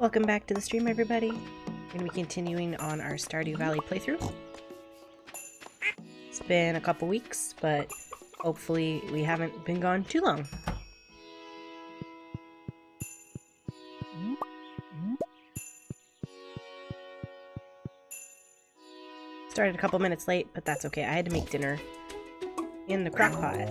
Welcome back to the stream, everybody. We're going to be continuing on our Stardew Valley playthrough. It's been a couple weeks, but hopefully we haven't been gone too long. Started a couple minutes late, but that's okay. I had to make dinner in the crock pot.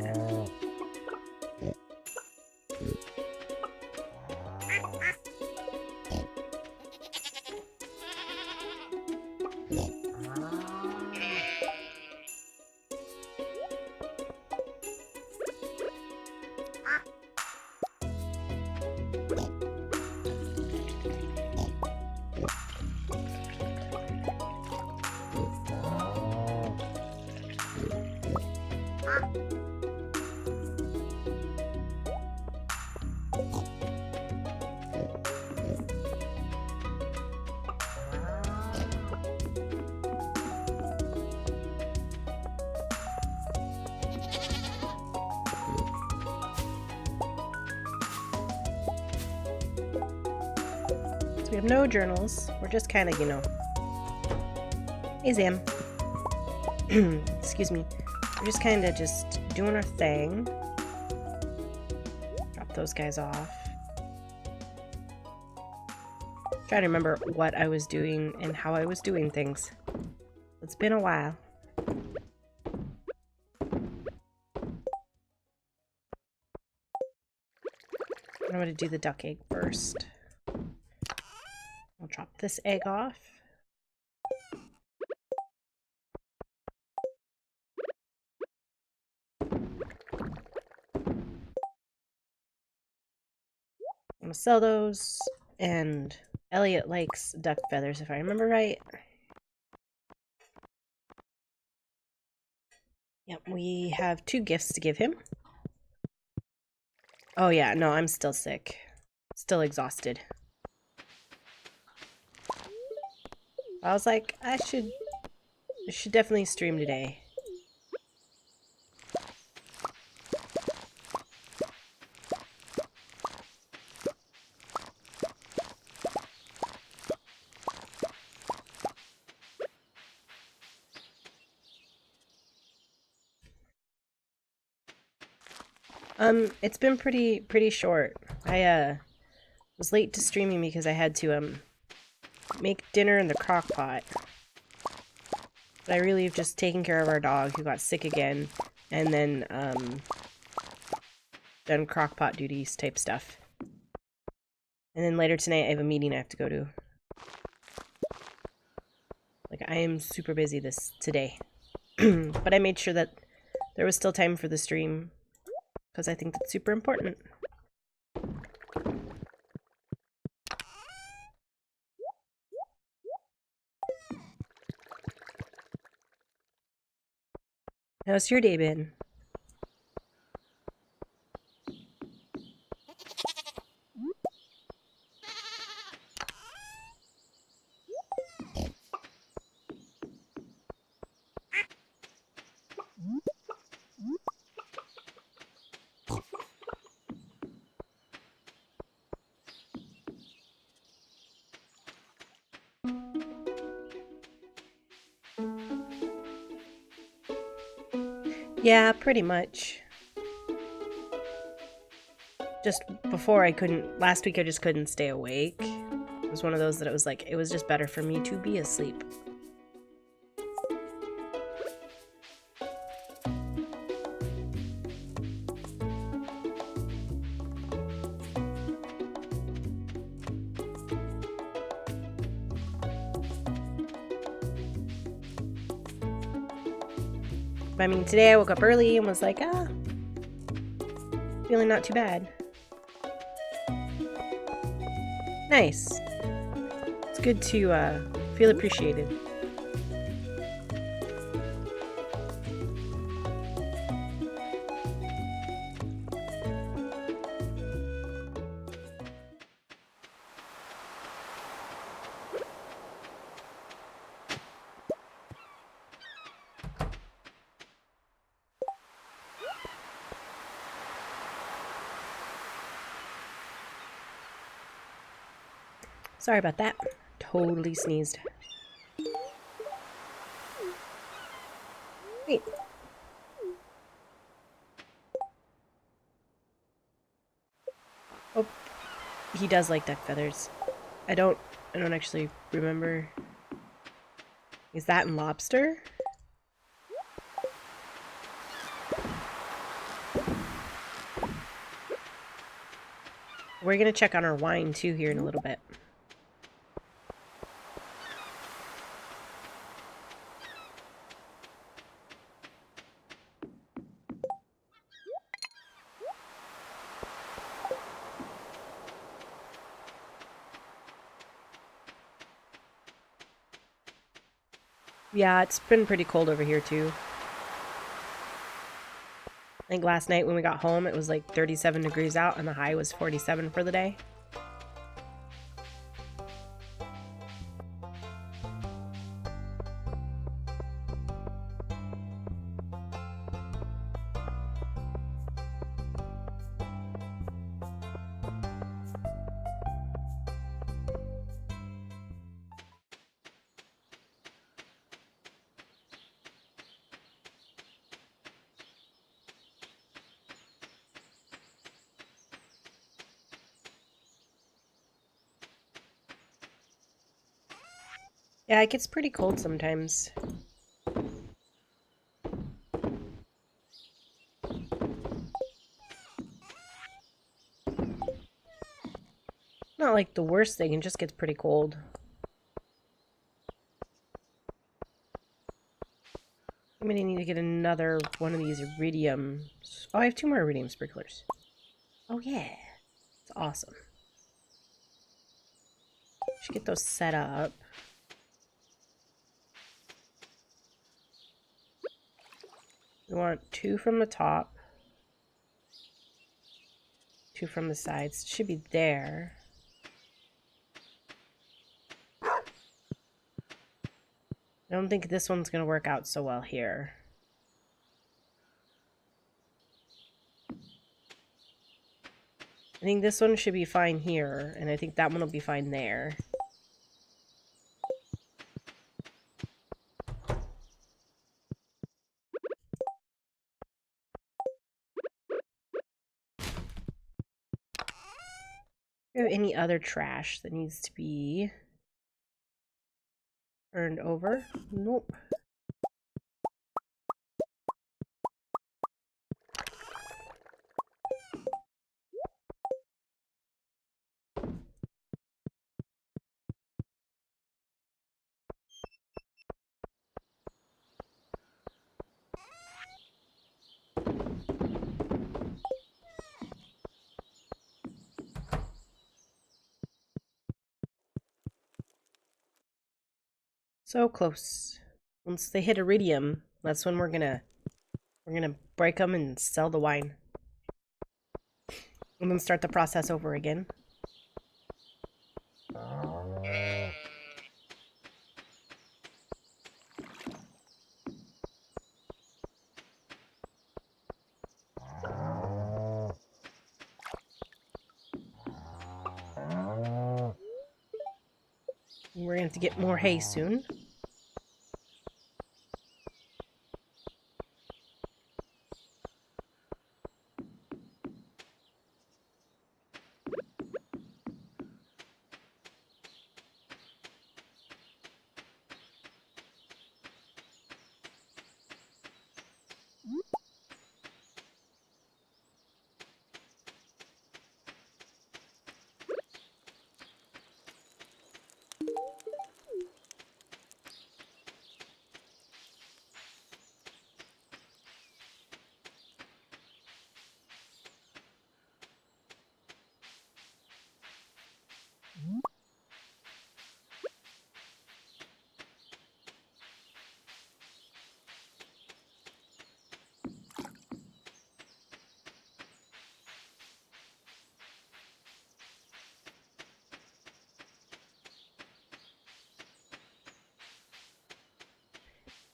We have no journals. We're just kind of, Hey, Zam. Excuse me. We're just kind of just doing our thing. Drop those guys off. Trying to remember what I was doing and how I was doing things. It's been a while. I'm going to do the duck egg first. I'll drop this egg off. I'm gonna sell those, and Elliot likes duck feathers if I remember right. Yep, we have 2 gifts to give him. Oh yeah, no, I'm still sick. Still exhausted. I was like, I should definitely stream today. It's been pretty short. I was late to streaming because I had to make dinner in the crock pot. But I really have just taken care of our dog who got sick again, and then done crock pot duties type stuff. And then later tonight I have a meeting I have to go to. Like, I am super busy today. But I made sure that there was still time for the stream, because I think that's super important. How's your day been? Yeah, pretty much. Just before last week I just couldn't stay awake. It was one of those that it was like, it was just better for me to be asleep. I mean, today I woke up early and was like, feeling not too bad. Nice. It's good to feel appreciated. Sorry about that. Totally sneezed. Wait. Oh, he does like duck feathers. I don't actually remember. Is that in lobster? We're gonna check on our wine too here in a little bit. Yeah, it's been pretty cold over here too. I think last night when we got home it was like 37 degrees out and the high was 47 for the day. Yeah, it gets pretty cold sometimes. Not like the worst thing, it just gets pretty cold. I'm gonna need to get another one of these iridium. Oh, I have 2 more iridium sprinklers. Oh yeah, it's awesome. Should get those set up. We want 2 from the top, 2 from the sides. It should be there. I don't think this one's gonna work out so well here. I think this one should be fine here, and I think that one will be fine there. Do you have any other trash that needs to be turned over? Nope. So close. Once they hit iridium, that's when we're gonna break them and sell the wine. And then start the process over again. We're going to have to get more hay soon.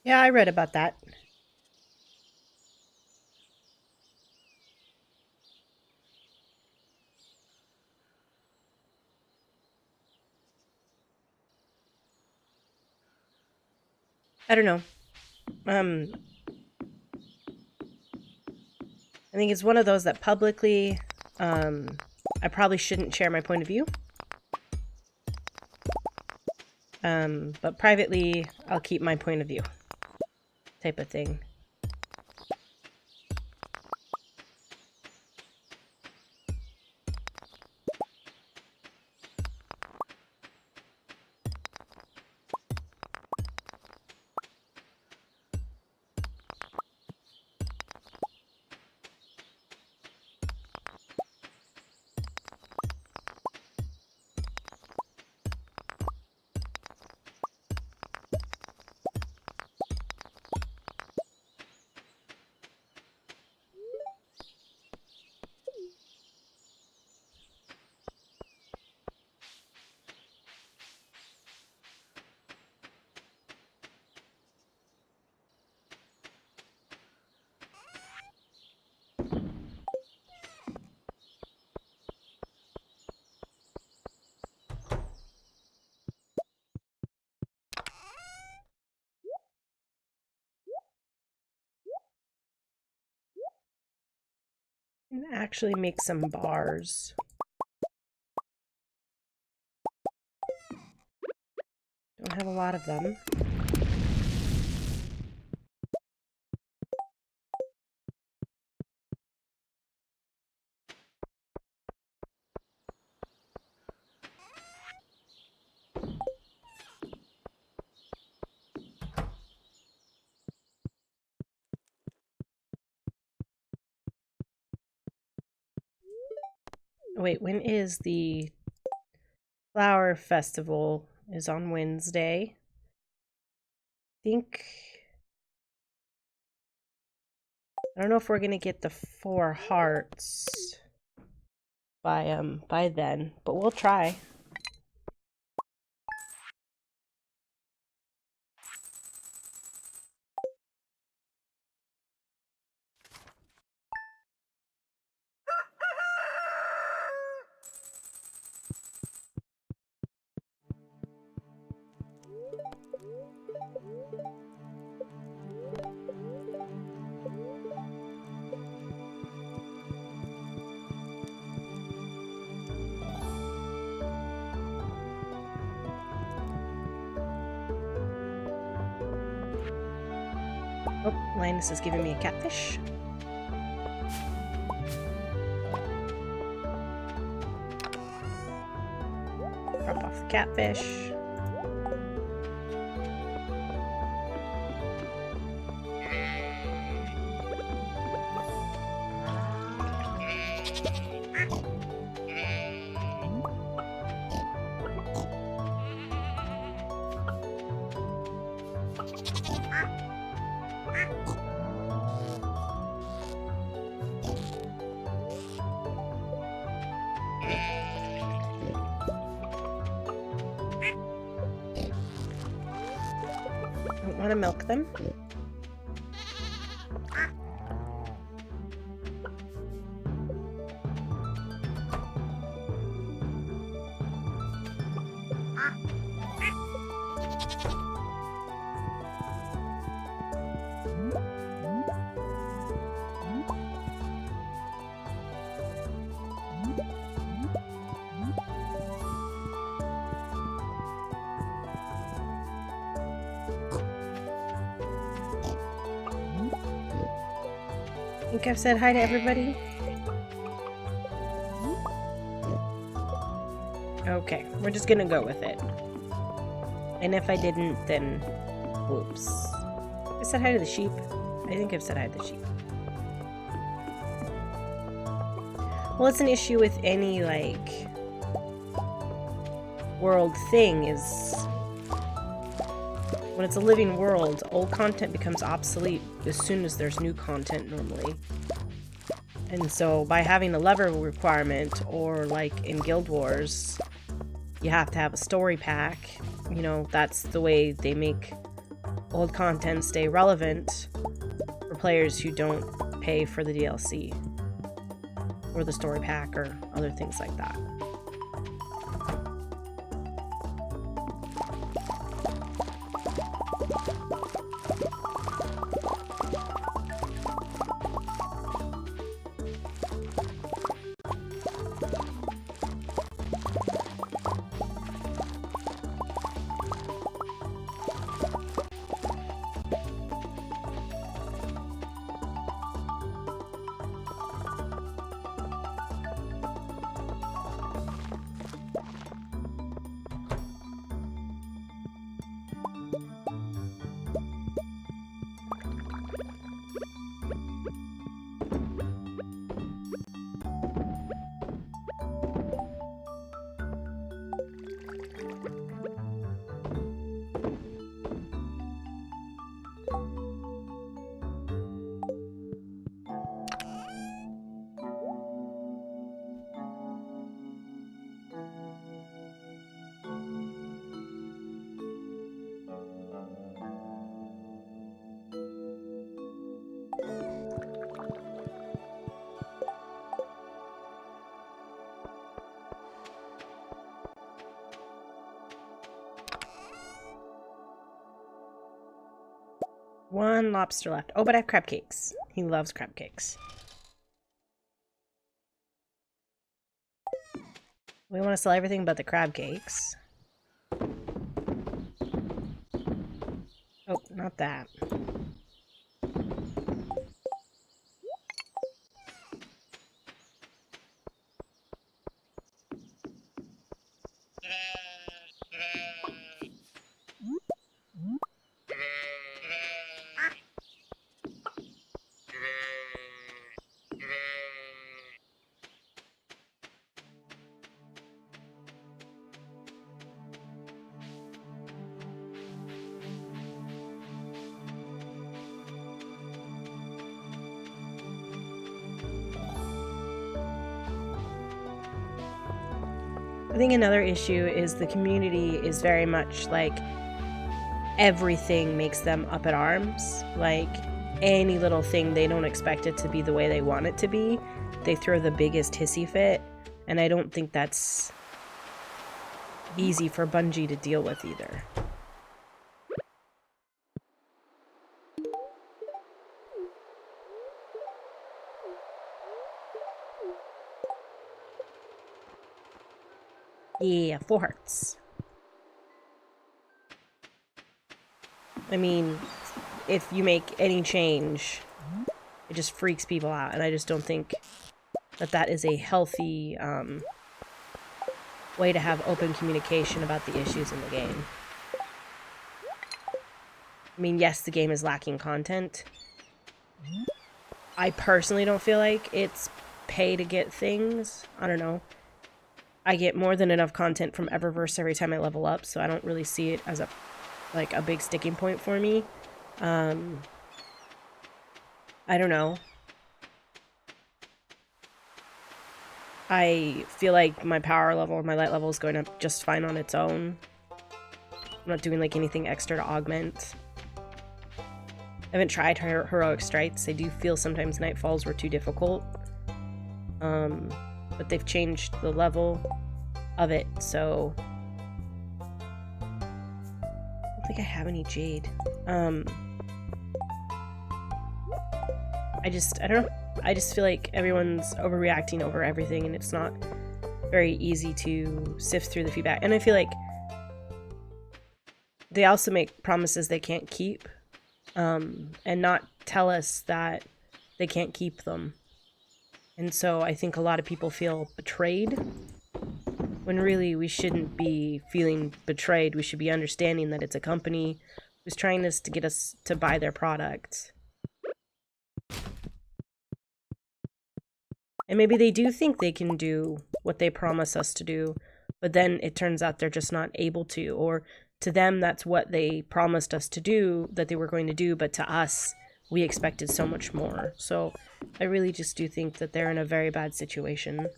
Yeah, I read about that. I don't know. I think it's one of those that publicly, I probably shouldn't share my point of view. But privately, I'll keep my point of view. Type of thing. And actually make some bars. Don't have a lot of them. Wait, when is the flower festival? Is on Wednesday. I don't know if we're gonna get the 4 hearts by then, but we'll try. Oh, Linus is giving me a catfish. Drop off the catfish. Don't want to milk them. I think I've said hi to everybody. Okay, we're just gonna go with it. And if I didn't, then whoops. I said hi to the sheep. I think I've said hi to the sheep. Well, it's an issue with any, like, world thing is when it's a living world, old content becomes obsolete as soon as there's new content normally. And so by having a level requirement, or like in Guild Wars, you have to have a story pack. You know, that's the way they make old content stay relevant for players who don't pay for the DLC or the story pack or other things like that. 1 lobster left. Oh, but I have crab cakes. He loves crab cakes. We want to sell everything but the crab cakes. Oh, not that. I think another issue is the community is very much like everything makes them up at arms. Like any little thing, they don't expect it to be the way they want it to be. They throw the biggest hissy fit, and I don't think that's easy for Bungie to deal with either. Yeah, 4 hearts. I mean, if you make any change, it just freaks people out, and I just don't think that that is a healthy way to have open communication about the issues in the game. I mean, yes, the game is lacking content. I personally don't feel like it's pay to get things. I don't know. I get more than enough content from Eververse every time I level up, so I don't really see it as a big sticking point for me. I don't know. I feel like my power level or my light level is going up just fine on its own. I'm not doing like anything extra to augment. I haven't tried heroic strikes. I do feel sometimes nightfalls were too difficult. But they've changed the level of it, so I don't think I have any jade. I don't know. I just feel like everyone's overreacting over everything, and it's not very easy to sift through the feedback. And I feel like they also make promises they can't keep, and not tell us that they can't keep them. And so I think a lot of people feel betrayed, when really we shouldn't be feeling betrayed. We should be understanding that it's a company who's trying to get us to buy their product. And maybe they do think they can do what they promise us to do, but then it turns out they're just not able to, or to them that's what they promised us to do, that they were going to do, but to us we expected so much more. So I really just do think that they're in a very bad situation.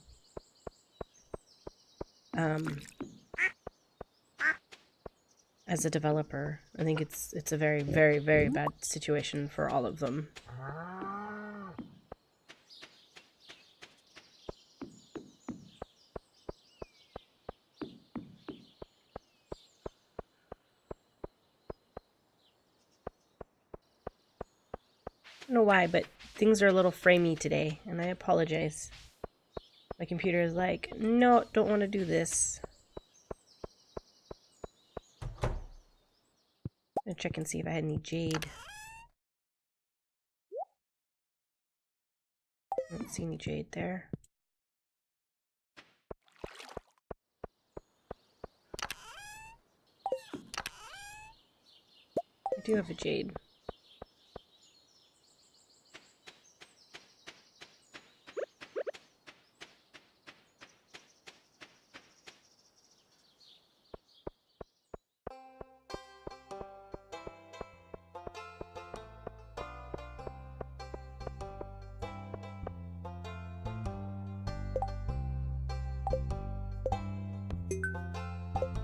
As a developer, I think it's a very, very, very bad situation for all of them. I don't know why, but things are a little framey today, and I apologize. My computer is like, no, don't want to do this. I'm gonna check and see if I had any jade. I don't see any jade there. I do have a jade.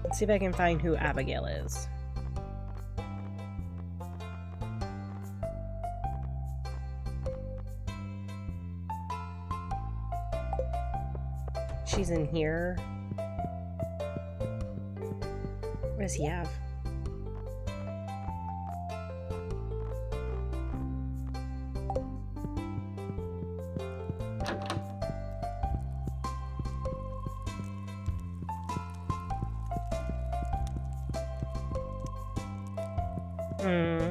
Let's see if I can find who Abigail is. She's in here. What does he have? Hmm.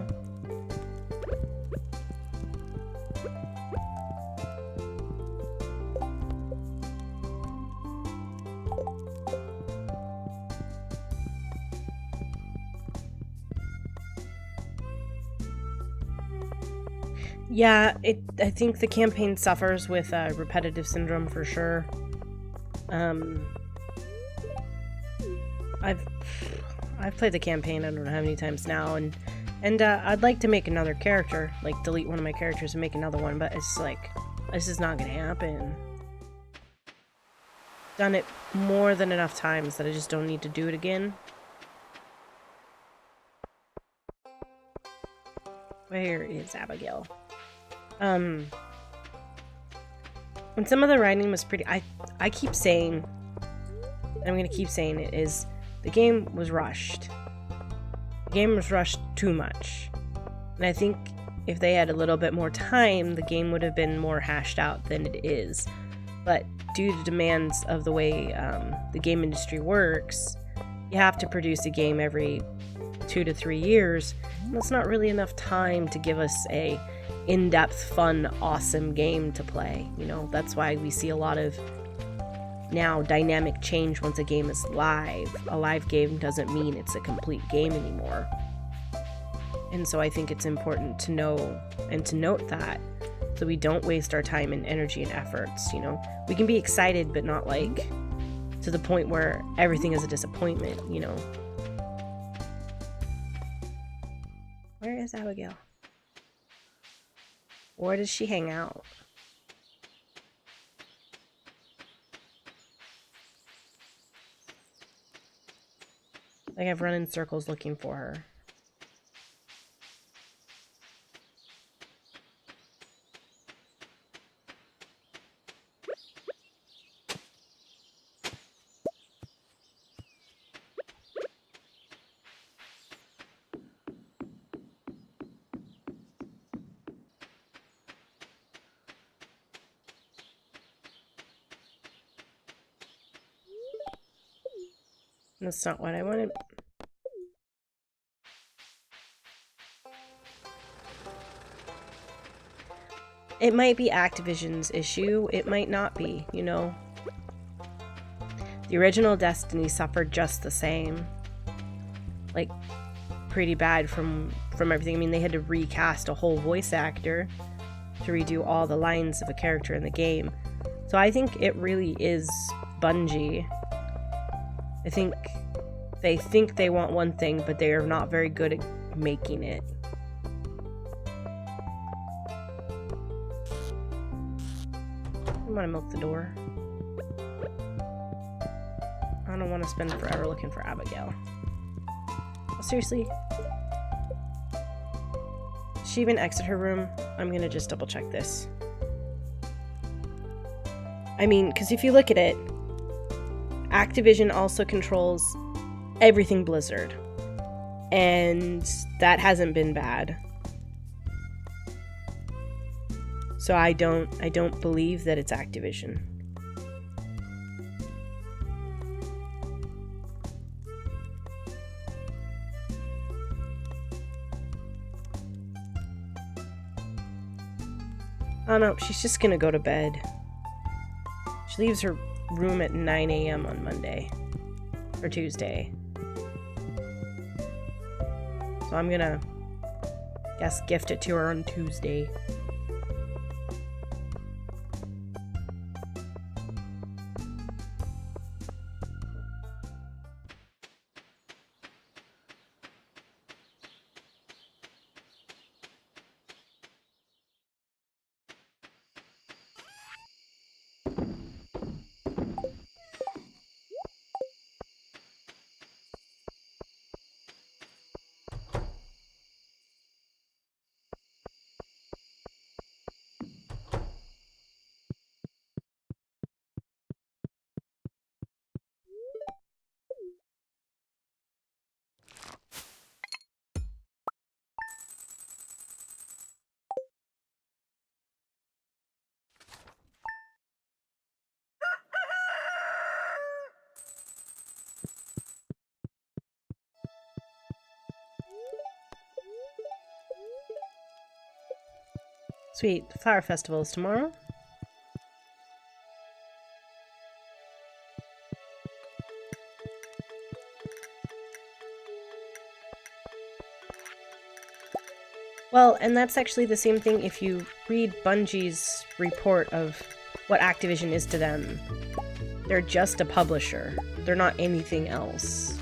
Yeah, I think the campaign suffers with repetitive syndrome for sure. Um, I've I've played the campaign I don't know how many times now, and I'd like to make another character, like delete one of my characters and make another one, but it's like this is not gonna happen. Done it more than enough times that I just don't need to do it again. Where is Abigail? When some of the writing was pretty, I keep saying, and I'm gonna keep saying it, is the game was rushed. The game was rushed too much. And I think if they had a little bit more time, the game would have been more hashed out than it is. But due to demands of the way the game industry works, you have to produce a game every 2 to 3 years. And that's not really enough time to give us a in-depth, fun, awesome game to play. You know, that's why we see a lot of now dynamic change once a game is live. A live game doesn't mean it's a complete game anymore. And so I think it's important to know and to note that so we don't waste our time and energy and efforts, you know. We can be excited but not like to the point where everything is a disappointment, you know. Where is Abigail? Where does she hang out? Like I've run in circles looking for her. That's not what I wanted. It might be Activision's issue. It might not be, you know. The original Destiny suffered just the same. Like, pretty bad from everything. I mean, they had to recast a whole voice actor to redo all the lines of a character in the game. So I think it really is Bungie. I think they want one thing, but they are not very good at making it. I want to milk the door. I don't want to spend forever looking for Abigail. Oh, seriously? Did she even exit her room? I'm gonna just double check this. I mean, because if you look at it, Activision also controls everything Blizzard. And that hasn't been bad. So I don't believe that it's Activision. Oh no, she's just gonna go to bed. She leaves her room at 9 a.m. on Monday. Or Tuesday. So I'm gonna, guess, gift it to her on Tuesday. Sweet. The Flower Festival is tomorrow. Well, and that's actually the same thing if you read Bungie's report of what Activision is to them. They're just a publisher. They're not anything else.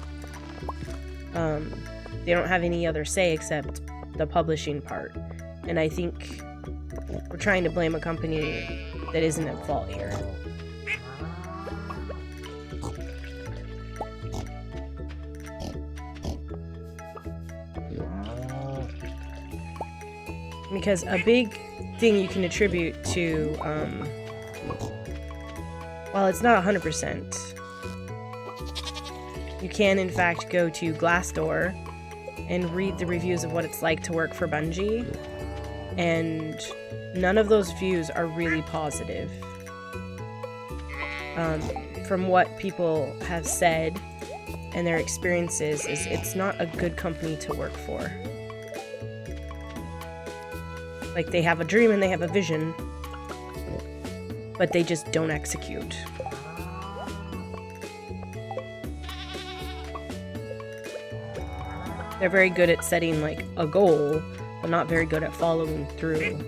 They don't have any other say except the publishing part. And I think we're trying to blame a company that isn't at fault here. Because a big thing you can attribute to, while it's not 100%, you can in fact go to Glassdoor and read the reviews of what it's like to work for Bungie, and none of those views are really positive. From what people have said and their experiences, is it's not a good company to work for. Like, they have a dream and they have a vision, but they just don't execute. They're very good at setting, like, a goal, but not very good at following through.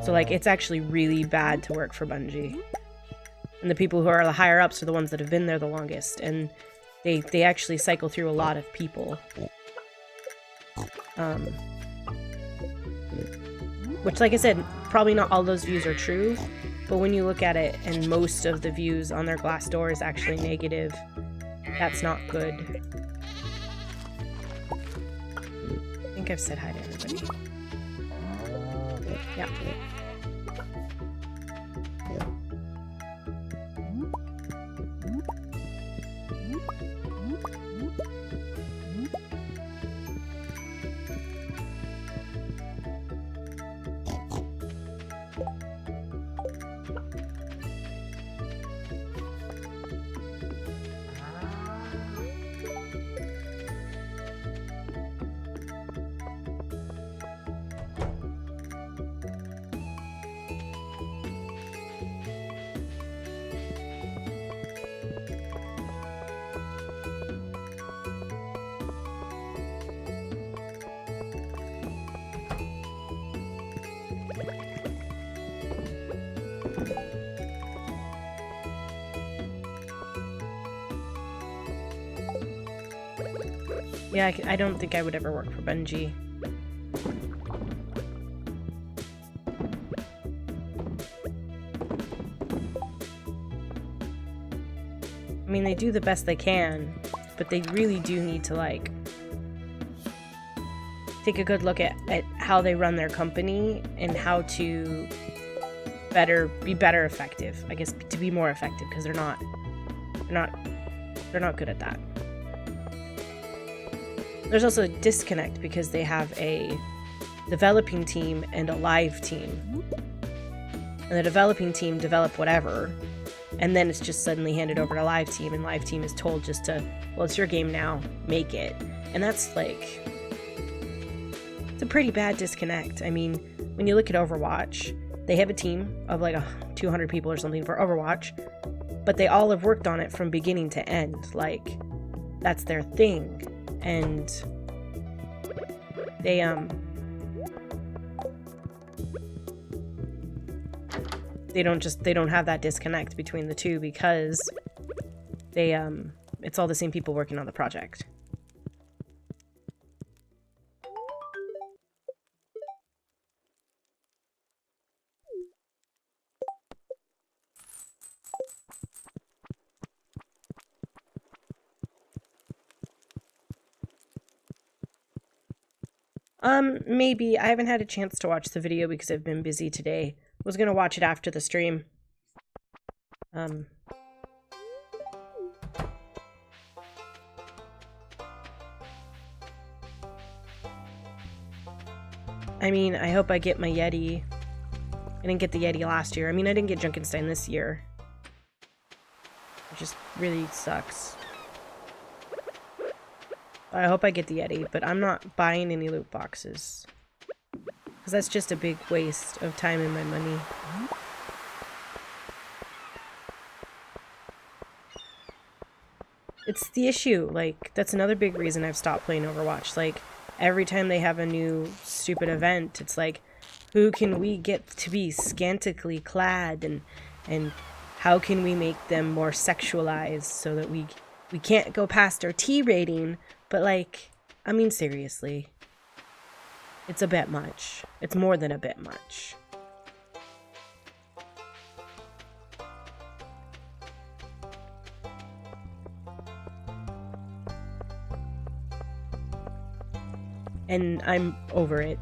So, like, it's actually really bad to work for Bungie. And the people who are the higher-ups are the ones that have been there the longest, and they actually cycle through a lot of people. Which, like I said, probably not all those views are true, but when you look at it and most of the views on their Glassdoor is actually negative, that's not good. I think I've said hi to everybody. Yeah. Yeah, I don't think I would ever work for Bungie. I mean, they do the best they can, but they really do need to, like, take a good look at how they run their company and how to be better effective. I guess to be more effective, because they're not good at that. There's also a disconnect because they have a developing team and a live team. And the developing team develop whatever, and then it's just suddenly handed over to live team, and live team is told just to, well, it's your game now, make it. And that's like, it's a pretty bad disconnect. I mean, when you look at Overwatch, they have a team of like 200 people or something for Overwatch, but they all have worked on it from beginning to end. Like, that's their thing. And they don't have that disconnect between the two, because it's all the same people working on the project. Maybe. I haven't had a chance to watch the video because I've been busy today. Was gonna watch it after the stream. I mean, I hope I get my Yeti. I didn't get the Yeti last year. I mean, I didn't get Junkenstein this year. It just really sucks. I hope I get the Yeti, but I'm not buying any loot boxes. Because that's just a big waste of time and my money. It's the issue. Like, that's another big reason I've stopped playing Overwatch. Like, every time they have a new stupid event, it's like, who can we get to be scantily clad, and how can we make them more sexualized so that we can't go past our T rating? But like, I mean, seriously. It's a bit much. It's more than a bit much. And I'm over it.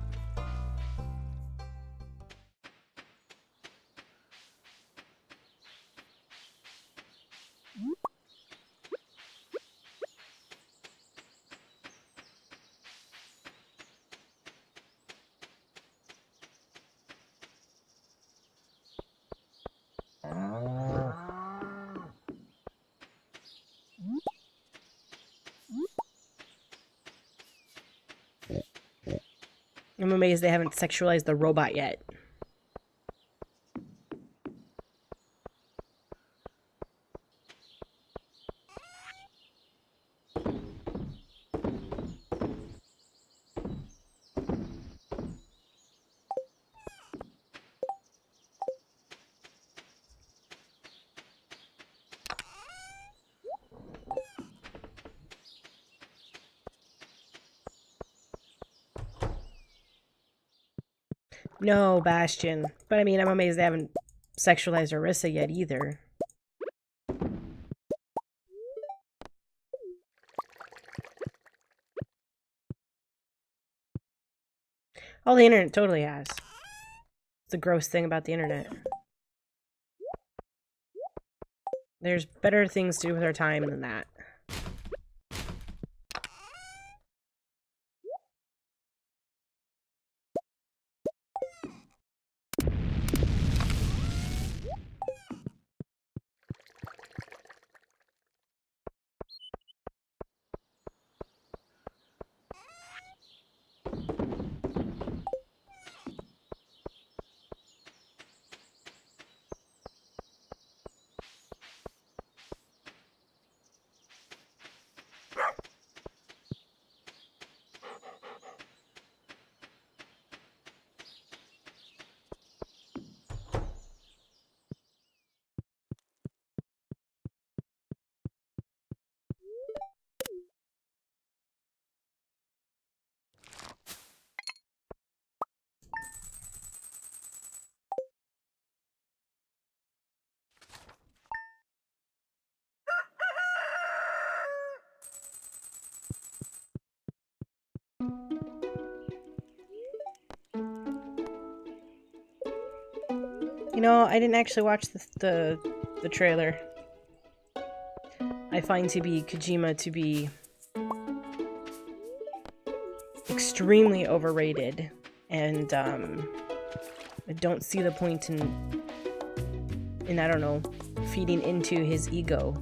I'm amazed they haven't sexualized the robot yet. No, Bastion. But I mean, I'm amazed they haven't sexualized Orisa yet either. Oh, the internet totally has. It's the gross thing about the internet. There's better things to do with our time than that. You know, I didn't actually watch the trailer. I find Kojima to be extremely overrated, and I don't see the point in I don't know, feeding into his ego.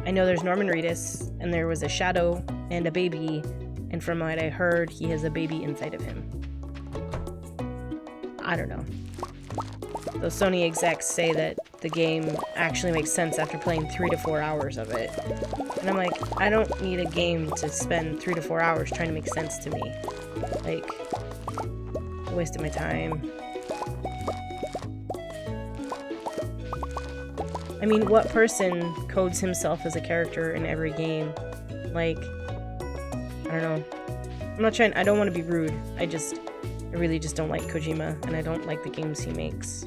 I know there's Norman Reedus, and there was a shadow and a baby, and from what I heard, he has a baby inside of him. I don't know. Those Sony execs say that the game actually makes sense after playing 3 to 4 hours of it. And I'm like, I don't need a game to spend 3 to 4 hours trying to make sense to me. Like, a waste of my time. I mean, what person codes himself as a character in every game? Like, I don't know. I'm not trying, I don't want to be rude. I really just don't like Kojima, and I don't like the games he makes.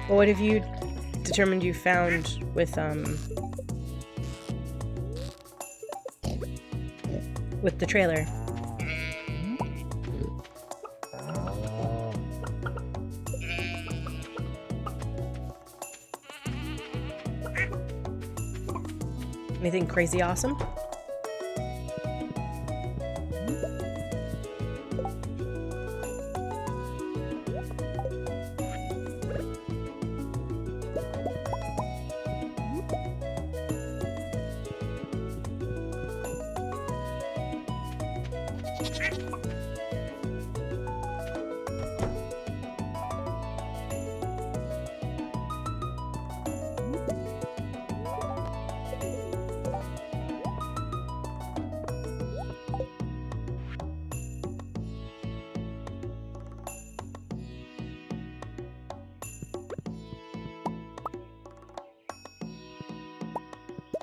Well, what have you determined you found with the trailer? Anything crazy awesome?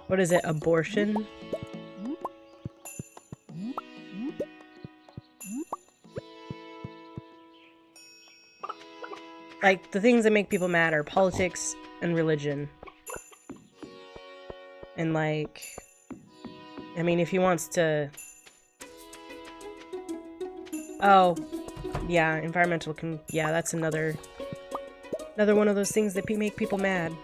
What is it? Abortion? Like, the things that make people mad are politics and religion. And, like, I mean, if he wants to... Oh, yeah, environmental yeah, that's another one of those things that make people mad.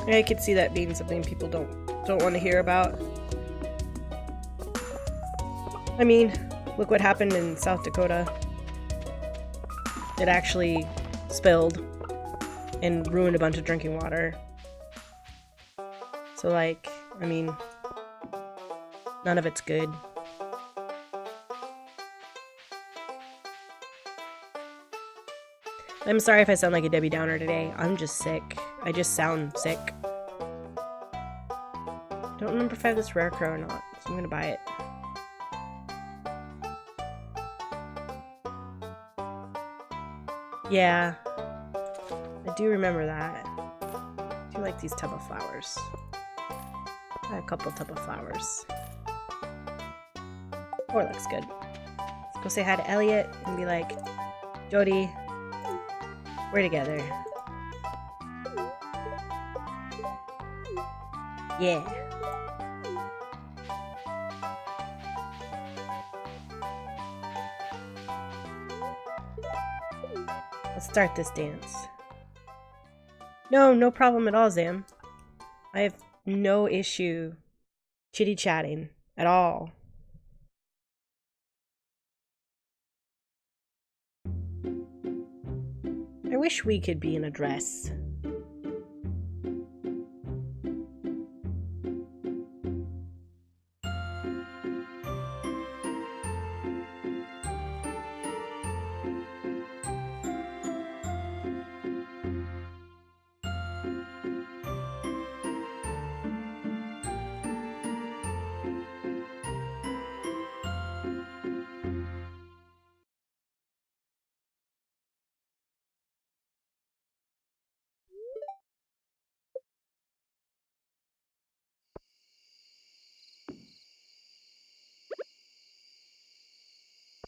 I could see that being something people don't want to hear about. I mean, look what happened in South Dakota. It actually spilled and ruined a bunch of drinking water. So, like, I mean, none of it's good. I'm sorry if I sound like a Debbie Downer today. I'm just sick. I just sound sick. Don't remember if I have this rare crow or not, so I'm gonna buy it. Yeah, I do remember that. I do like these tub of flowers. I got a couple tub of flowers. Or looks good. Let's go say hi to Elliot and be like, Jody, we're together. Yeah. Let's start this dance. No problem at all, Zam. I have no issue chitty-chatting at all. I wish we could be in a dress.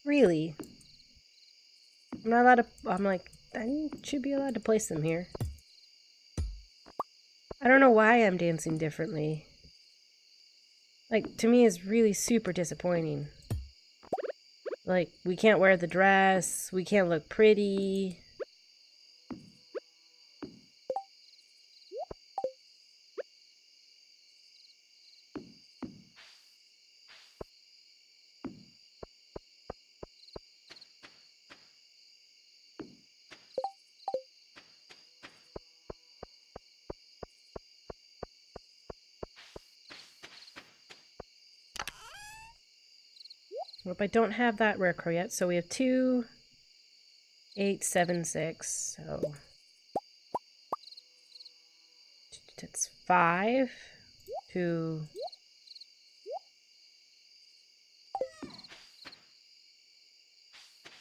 Really? I'm not allowed to... I'm like, I should be allowed to place them here. I don't know why I'm dancing differently. Like, to me, it's really super disappointing. Like, we can't wear the dress, we can't look pretty. Nope, I don't have that rare crow yet, so we have 2, 8, 7, 6, so... That's 5, 2...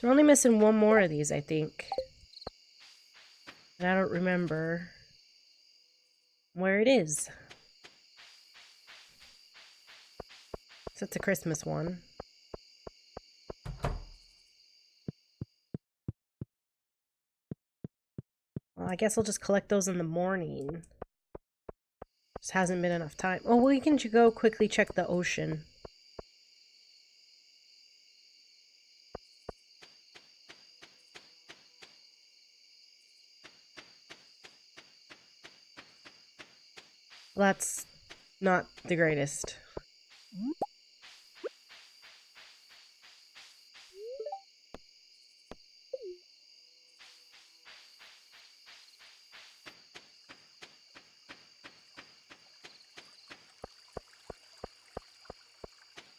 We're only missing one more of these, I think. And I don't remember where it is. So it's a Christmas one. I guess I'll just collect those in the morning. Just hasn't been enough time. Oh, well, can you go quickly check the ocean? Well, that's not the greatest.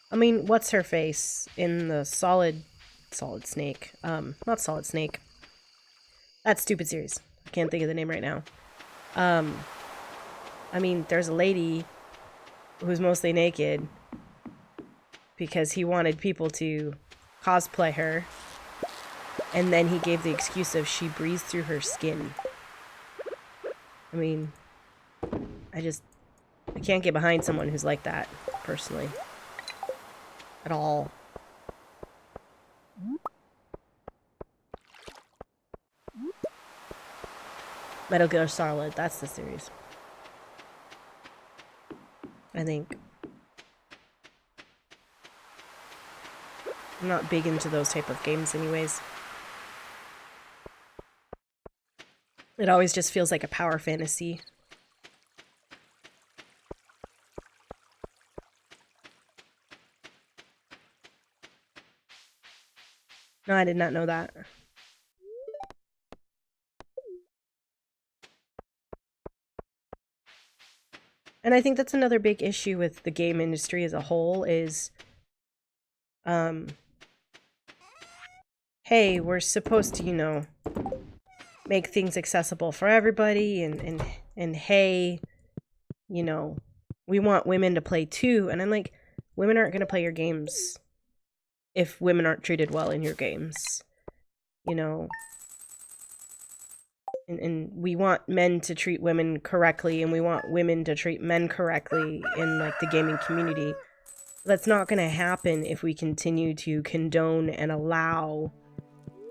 I mean, what's her face in the Solid Snake? Not Solid Snake. That stupid series. I can't think of the name right now. I mean, there's a lady who's mostly naked because he wanted people to cosplay her, and then he gave the excuse of she breathes through her skin. I mean, I can't get behind someone who's like that, personally. At all. Metal Gear Solid, that's the series. I think. I'm not big into those type of games anyways. It always just feels like a power fantasy. No, I did not know that. And I think that's another big issue with the game industry as a whole is, hey, we're supposed to, you know, make things accessible for everybody, and hey, you know, we want women to play too. And I'm like, women aren't going to play your games if women aren't treated well in your games, you know. And we want men to treat women correctly, and we want women to treat men correctly in, like, the gaming community. That's not going to happen if we continue to condone and allow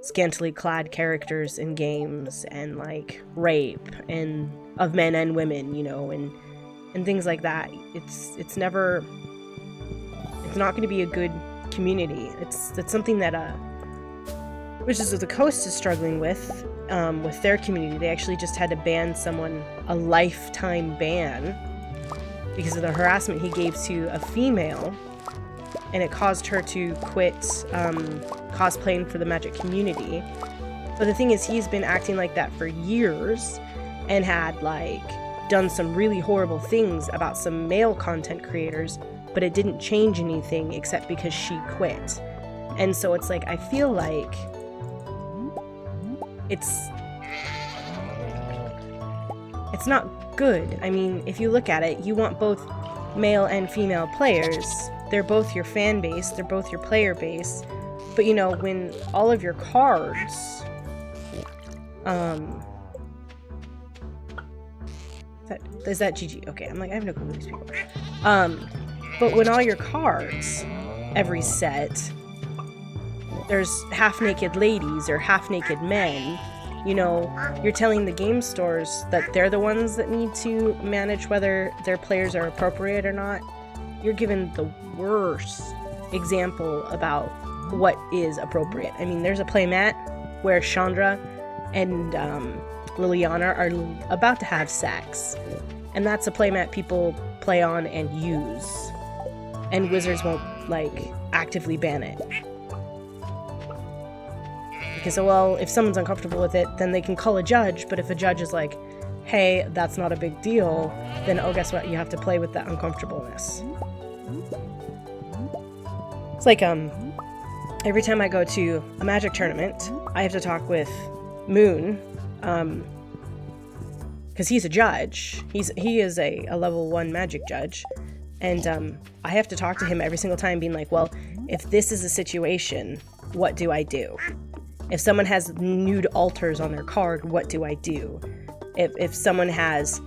scantily clad characters in games, and, like, rape and of men and women, you know, and things like that. It's not going to be a good community. It's something that Wizards of the Coast is struggling with their community. They actually just had to ban someone a lifetime ban because of the harassment he gave to a female, and it caused her to quit cosplaying for the Magic community. But the thing is, he's been acting like that for years and had, like, done some really horrible things about some male content creators, but it didn't change anything except because she quit. And so it's like, I feel like it's not good. I mean, if you look at it, you want both male and female players. They're both your fan base, they're both your player base. But, you know, when all of your cards is that GG? Okay, I'm like, I have no clue who these people are. But when all your cards, every set, there's half-naked ladies or half-naked men, you know, you're telling the game stores that they're the ones that need to manage whether their players are appropriate or not. You're given the worst example about what is appropriate. I mean, there's a playmat where Chandra and Liliana are about to have sex, and that's a playmat people play on and use, and Wizards won't, like, actively ban it. Because, well, if someone's uncomfortable with it, then they can call a judge, but if a judge is like, hey, that's not a big deal, then, oh, guess what, you have to play with that uncomfortableness. It's like, every time I go to a Magic tournament, I have to talk with Moon, because he's a judge. He is a level 1 Magic judge, and I have to talk to him every single time being like, well, if this is a situation, what do I do? If someone has nude altars on their card, what do I do? If someone has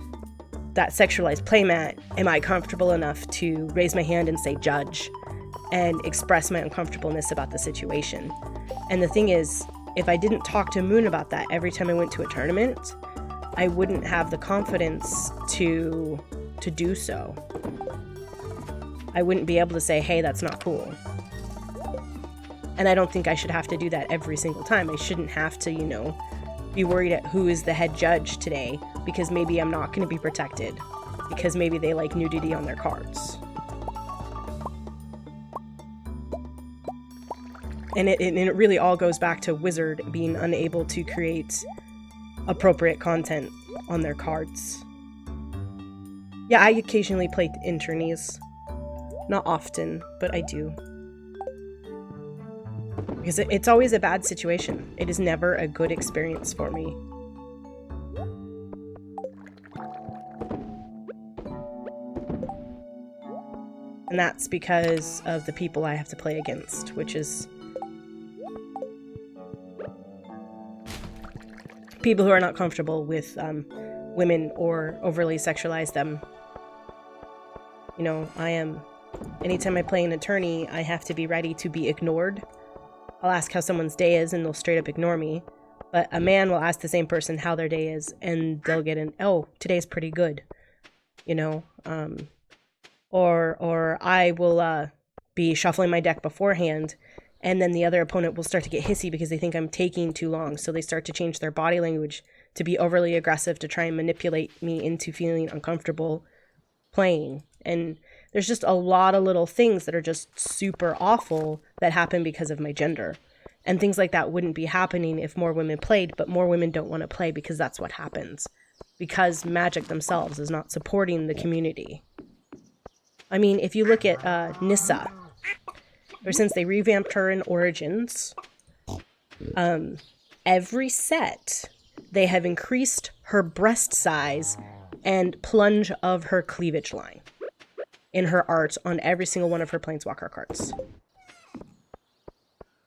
that sexualized playmat, am I comfortable enough to raise my hand and say judge and express my uncomfortableness about the situation? And the thing is, if I didn't talk to Moon about that every time I went to a tournament, I wouldn't have the confidence to do so. I wouldn't be able to say, hey, that's not cool. And I don't think I should have to do that every single time. I shouldn't have to, you know, be worried at who is the head judge today because maybe I'm not going to be protected because maybe they like nudity on their cards. And it really all goes back to Wizard being unable to create appropriate content on their cards. Yeah, I occasionally play in tourneys. Not often, but I do. Because it's always a bad situation. It is never a good experience for me. And that's because of the people I have to play against, which is people who are not comfortable with women or overly sexualize them. You know, anytime I play an attorney, I have to be ready to be ignored. I'll ask how someone's day is and they'll straight up ignore me. But a man will ask the same person how their day is and they'll get an, oh, today's pretty good. You know, or I will be shuffling my deck beforehand and then the other opponent will start to get hissy because they think I'm taking too long. So they start to change their body language to be overly aggressive to try and manipulate me into feeling uncomfortable playing. And there's just a lot of little things that are just super awful that happen because of my gender. And things like that wouldn't be happening if more women played, but more women don't want to play because that's what happens. Because Magic themselves is not supporting the community. I mean, if you look at Nissa, ever since they revamped her in Origins, every set, they have increased her breast size and plunge of her cleavage line in her art on every single one of her Planeswalker cards.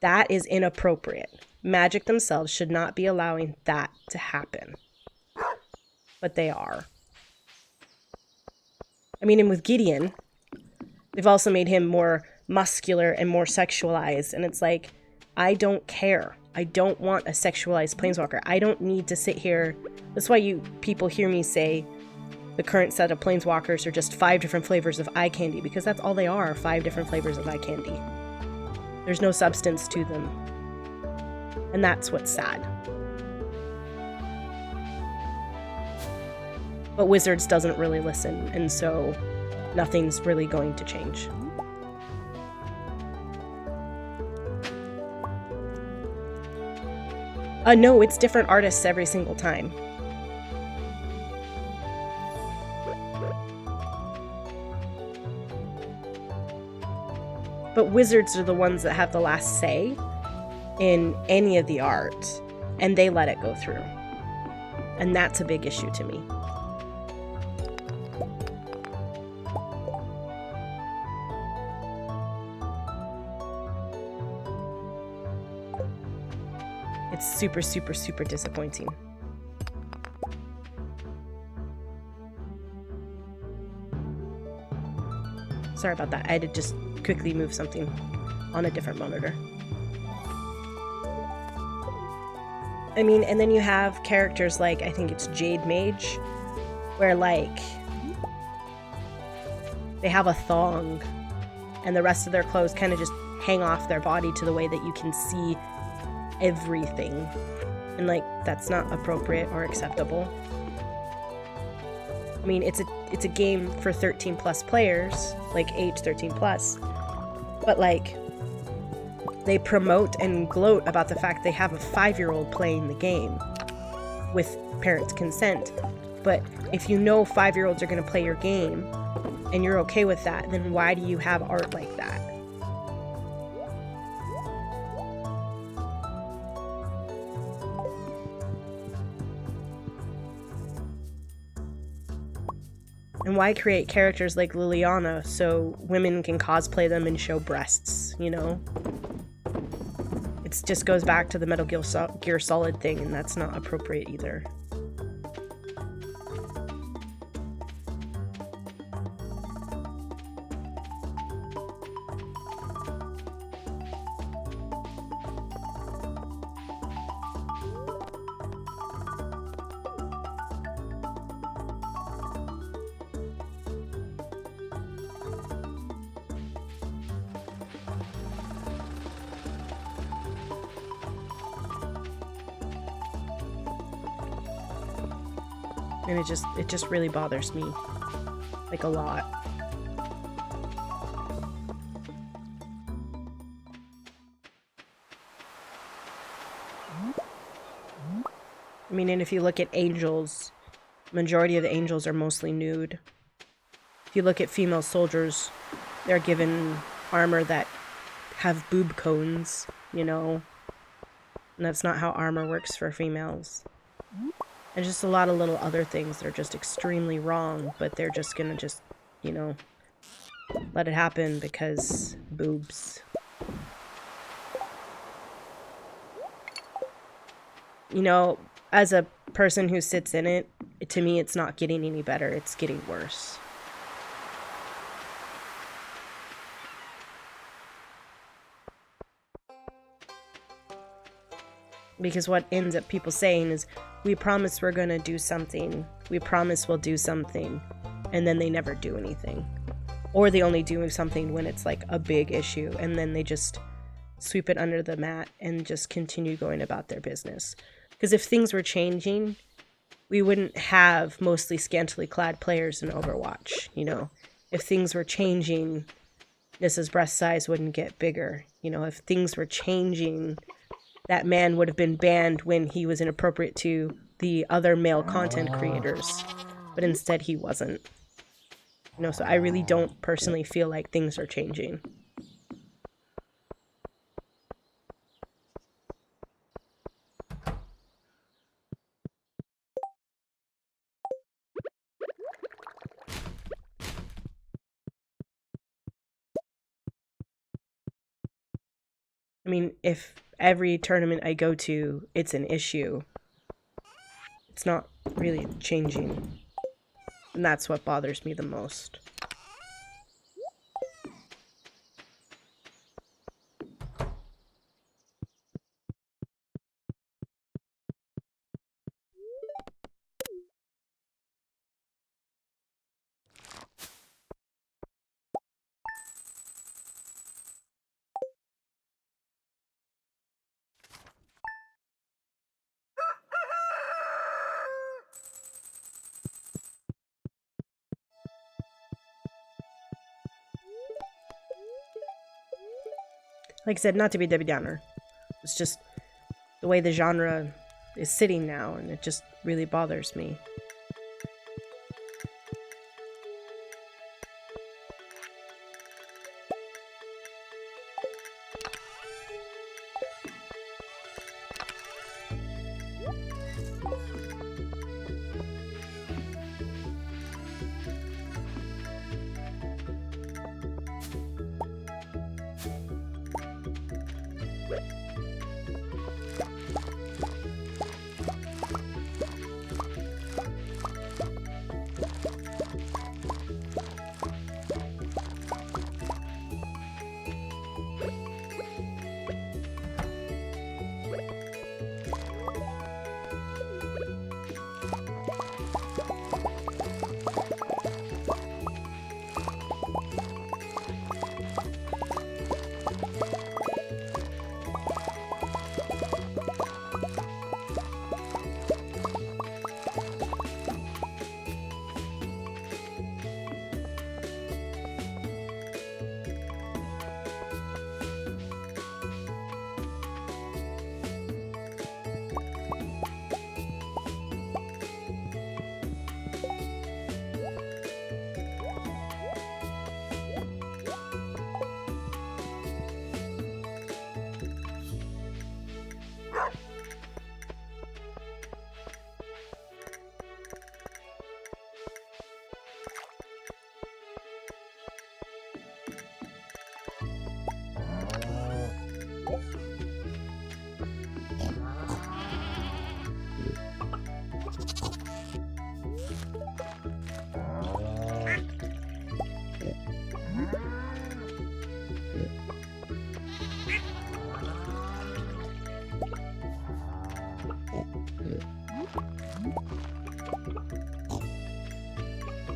That is inappropriate. Magic themselves should not be allowing that to happen. But they are. I mean, and with Gideon, they've also made him more muscular and more sexualized. And it's like, I don't care. I don't want a sexualized Planeswalker. I don't need to sit here. That's why people hear me say the current set of Planeswalkers are just 5 different flavors of eye candy, because that's all they are, 5 different flavors of eye candy. There's no substance to them. And that's what's sad. But Wizards doesn't really listen, and so nothing's really going to change. No, it's different artists every single time. But Wizards are the ones that have the last say in any of the art, and they let it go through. And that's a big issue to me. It's super, super, super disappointing. Sorry about that. I had to just quickly move something on a different monitor. I mean, and then you have characters like, I think it's Jade Mage, where like they have a thong and the rest of their clothes kind of just hang off their body to the way that you can see everything. And like, that's not appropriate or acceptable. I mean, it's a game for 13 plus players, like age 13 plus, but like they promote and gloat about the fact they have a 5-year-old playing the game with parents' consent. But if you know 5-year-olds are going to play your game and you're okay with that, then why do you have art like that? And why create characters like Liliana so women can cosplay them and show breasts, you know? It just goes back to the Metal Gear Solid thing, and that's not appropriate either. And it just really bothers me. Like, a lot. I mean, and if you look at angels, majority of the angels are mostly nude. If you look at female soldiers, they're given armor that have boob cones, you know? And that's not how armor works for females. And just a lot of little other things that are just extremely wrong, but they're just gonna just, you know, let it happen because boobs. You know, as a person who sits in it, to me it's not getting any better, it's getting worse. Because what ends up people saying is, we promise we're gonna do something, we promise we'll do something, and then they never do anything. Or they only do something when it's like a big issue, and then they just sweep it under the mat and just continue going about their business. Because if things were changing, we wouldn't have mostly scantily clad players in Overwatch, you know? If things were changing, Nissa's breast size wouldn't get bigger. You know, if things were changing, that man would have been banned when he was inappropriate to the other male content creators. But instead he wasn't. You know, so I really don't personally feel like things are changing. I mean, if every tournament I go to, it's an issue, it's not really changing. And that's what bothers me the most. Like I said, not to be Debbie Downer. It's just the way the genre is sitting now, and it just really bothers me.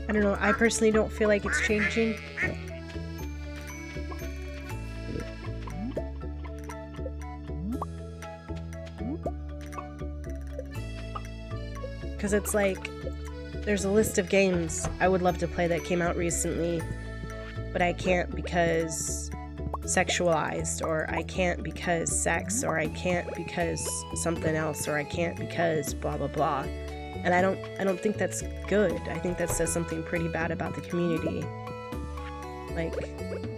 I don't know, I personally don't feel like it's changing. Because it's like, there's a list of games I would love to play that came out recently, but I can't because sexualized, or I can't because sex, or I can't because something else, or I can't because blah blah blah. And I don't think that's good. I think that says something pretty bad about the community. Like,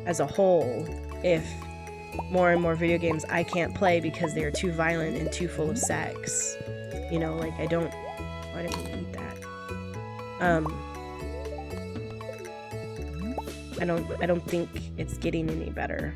as a whole, if more and more video games I can't play because they are too violent and too full of sex. You know, like, why did we eat that? I don't think it's getting any better.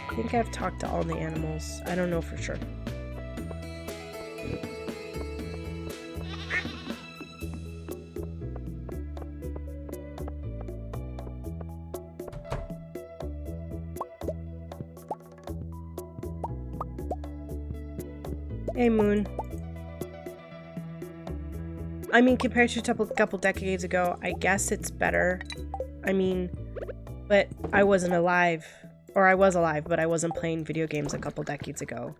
I think I've talked to all the animals. I don't know for sure. Hey, Moon. I mean, compared to a couple decades ago, I guess it's better. I mean, but I wasn't alive. Or I was alive, but I wasn't playing video games a couple decades ago.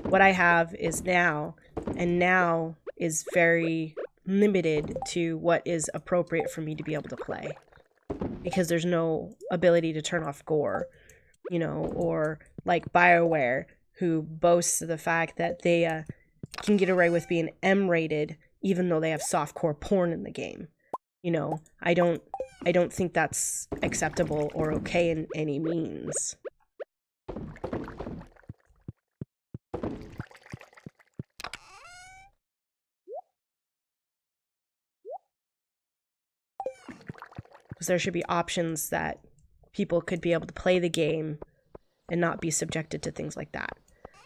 What I have is now, and now is very limited to what is appropriate for me to be able to play. Because there's no ability to turn off gore, you know, or like BioWare, who boasts of the fact that they can get away with being M-rated even though they have softcore porn in the game. You know, I don't think that's acceptable or okay in any means. Because there should be options that people could be able to play the game and not be subjected to things like that.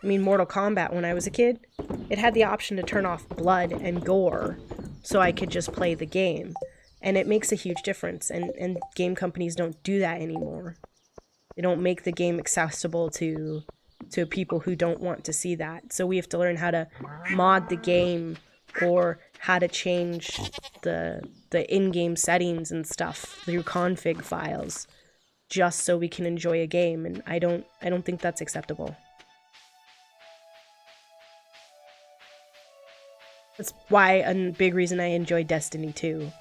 I mean, Mortal Kombat, when I was a kid, it had the option to turn off blood and gore so I could just play the game. And it makes a huge difference, and game companies don't do that anymore. They don't make the game accessible to people who don't want to see that. So we have to learn how to mod the game or how to change the in-game settings and stuff through config files just so we can enjoy a game, and I don't think that's acceptable. That's why a big reason I enjoy Destiny 2.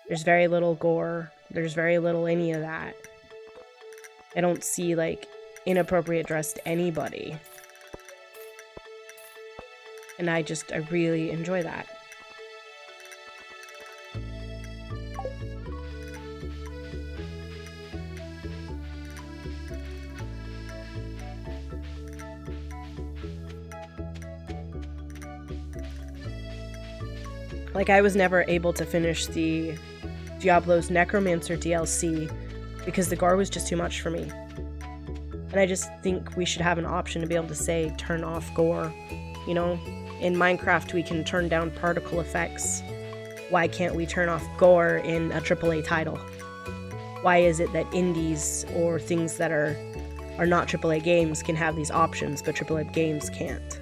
There's very little gore. There's very little any of that. I don't see, like, inappropriate dress to anybody. And I really enjoy that. Like, I was never able to finish the Diablo's Necromancer DLC because the gore was just too much for me. And I just think we should have an option to be able to say, turn off gore. You know, in Minecraft we can turn down particle effects. Why can't we turn off gore in a AAA title? Why is it that indies or things that are not AAA games can have these options, but AAA games can't?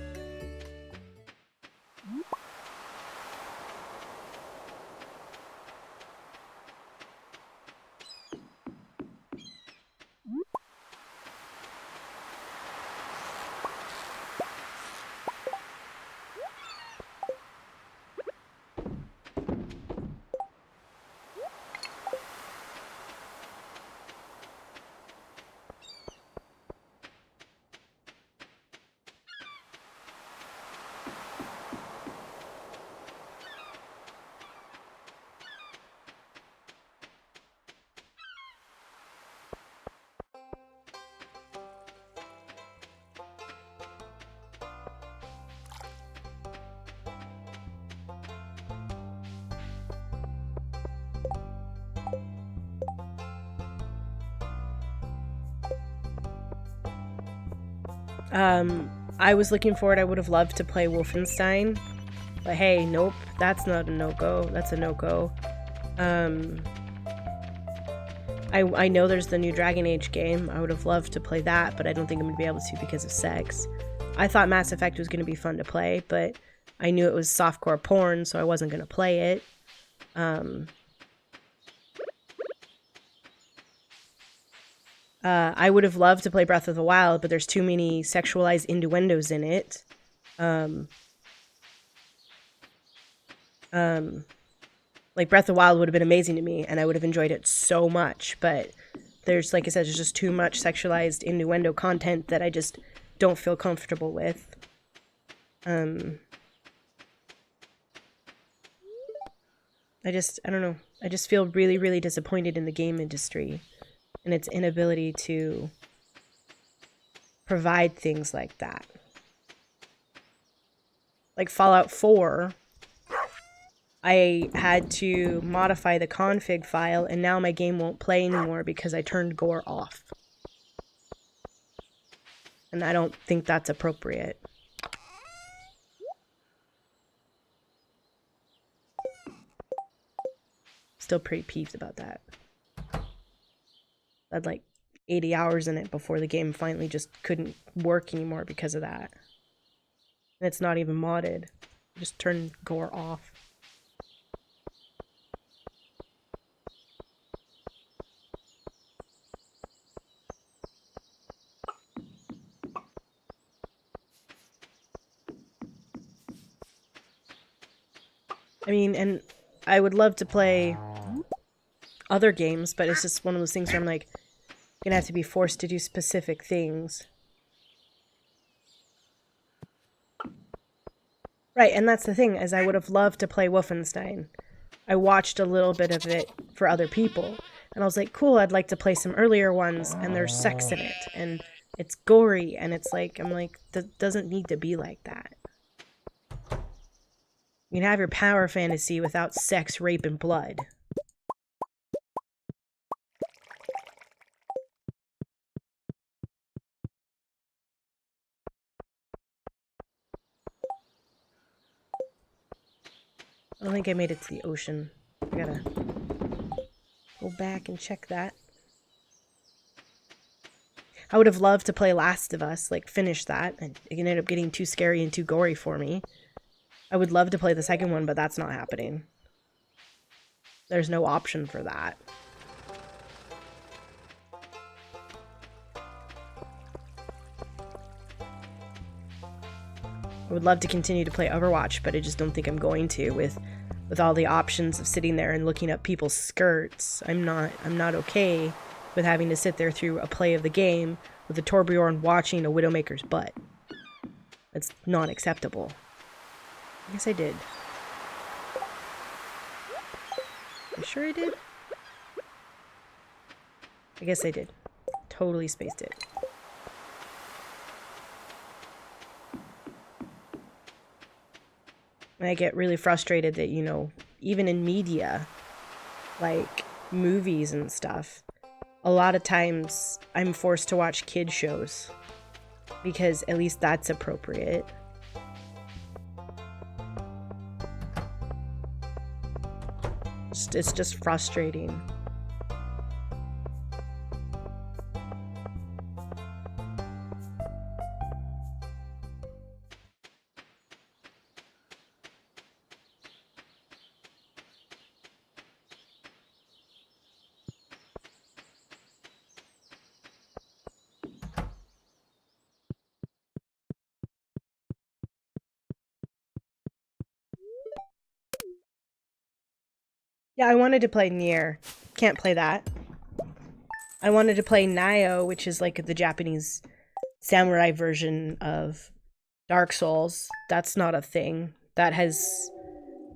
I was looking forward. I would have loved to play Wolfenstein, but hey, nope, that's not a no-go. That's a no-go. I know there's the new Dragon Age game. I would have loved to play that, but I don't think I'm going to be able to because of sex. I thought Mass Effect was going to be fun to play, but I knew it was softcore porn, so I wasn't going to play it. I would have loved to play Breath of the Wild, but there's too many sexualized innuendos in it. Like Breath of the Wild would have been amazing to me, and I would have enjoyed it so much, but there's, like I said, there's just too much sexualized innuendo content that I just don't feel comfortable with. I don't know. I just feel really, really disappointed in the game industry and its inability to provide things like that. Like Fallout 4, I had to modify the config file, and now my game won't play anymore because I turned gore off. And I don't think that's appropriate. Still pretty peeved about that. I had like 80 hours in it before the game finally just couldn't work anymore because of that. And it's not even modded. Just turn gore off. I mean, and I would love to play other games, but it's just one of those things where I'm like, gonna have to be forced to do specific things. Right, and that's the thing, is I would have loved to play Wolfenstein. I watched a little bit of it for other people, and I was like, cool, I'd like to play some earlier ones, and there's sex in it, and it's gory, and it's like, I'm like, that doesn't need to be like that. You can have your power fantasy without sex, rape, and blood. I don't think I made it to the ocean. I gotta go back and check that. I would have loved to play Last of Us, like finish that, and it ended up getting too scary and too gory for me. I would love to play the second one, but that's not happening. There's no option for that. I would love to continue to play Overwatch, but I just don't think I'm going to with all the options of sitting there and looking up people's skirts. I'm not okay with having to sit there through a play of the game with a Torbjorn watching a Widowmaker's butt. That's not acceptable. I guess I did. You sure I did? I guess I did. Totally spaced it. And I get really frustrated that, you know, even in media, like movies and stuff, a lot of times I'm forced to watch kid shows because at least that's appropriate. It's just frustrating. Yeah, I wanted to play Nier. Can't play that. I wanted to play Nioh, which is like the Japanese samurai version of Dark Souls. That's not a thing. That has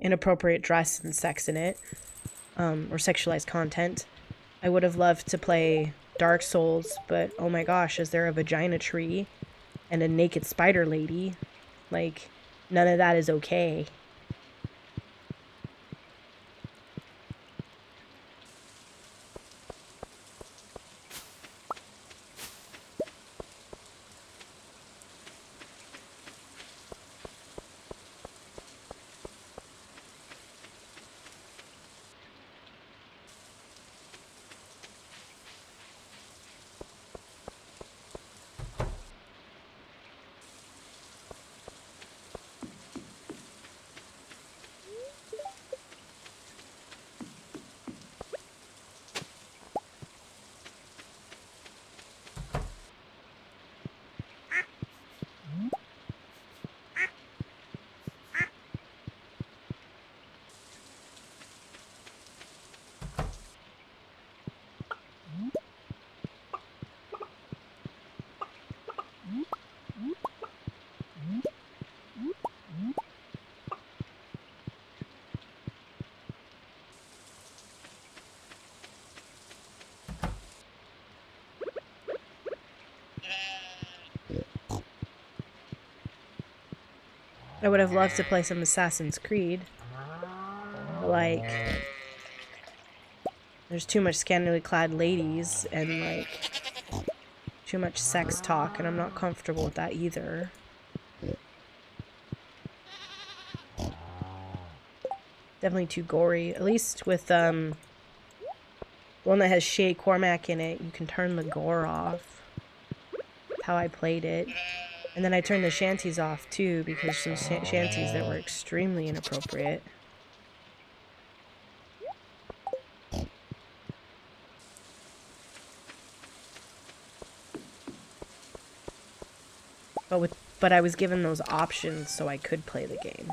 inappropriate dress and sex in it, or sexualized content. I would have loved to play Dark Souls, but oh my gosh, is there a vagina tree and a naked spider lady? Like, none of that is okay. I would have loved to play some Assassin's Creed. Like, there's too much scantily clad ladies and, like, too much sex talk, and I'm not comfortable with that either. Definitely too gory. At least with, the one that has Shay Cormac in it, you can turn the gore off. That's how I played it. And then I turned the shanties off, too, because some shanties that were extremely inappropriate. But I was given those options so I could play the game.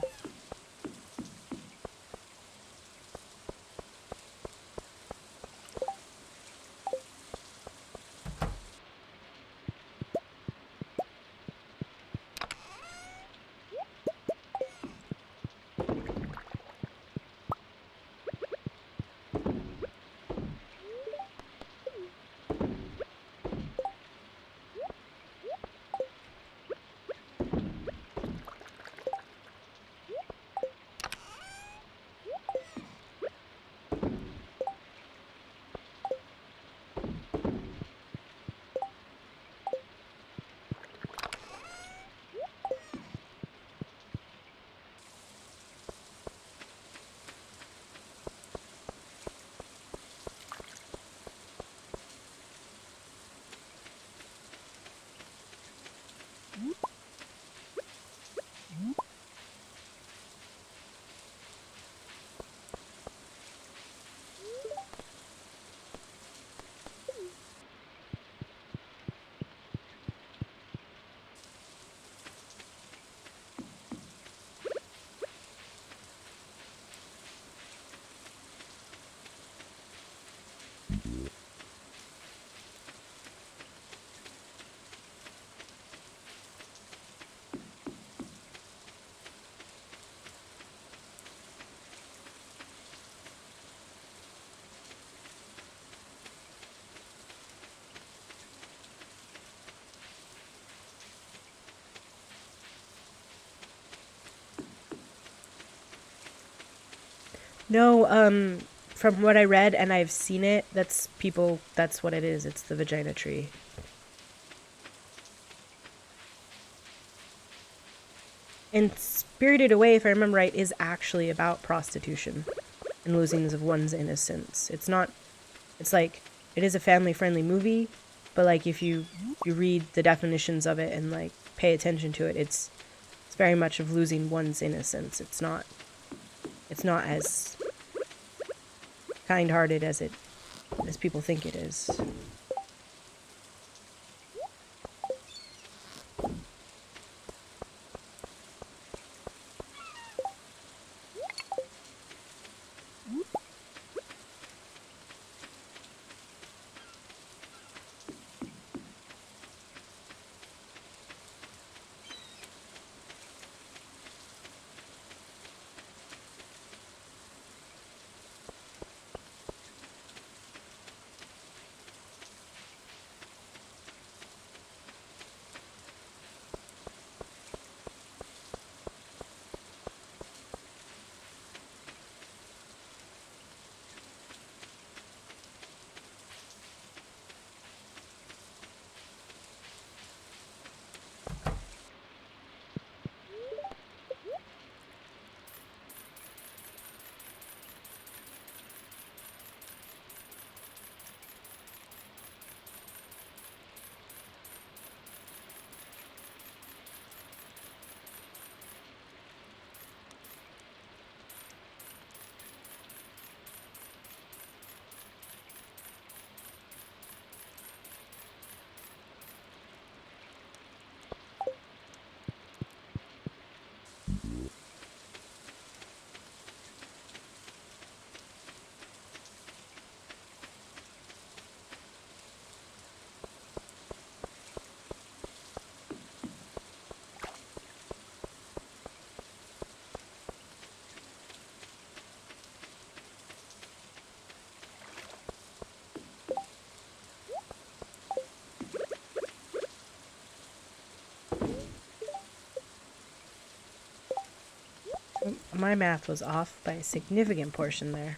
No, from what I read and I've seen it, that's what it is. It's the vagina tree. And Spirited Away, if I remember right, is actually about prostitution and losing of one's innocence. It's not, it's like, it is a family-friendly movie, but like if you read the definitions of it and like pay attention to it, it's very much of losing one's innocence. It's not as kind-hearted as people think it is. my math was off by a significant portion there.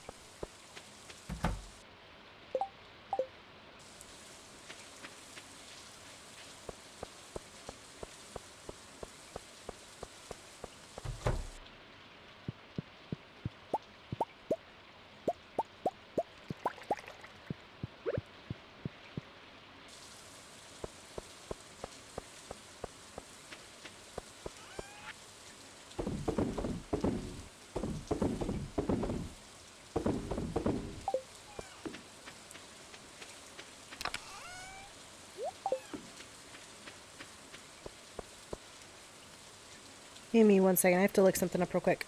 Give me 1 second. I have to look something up real quick.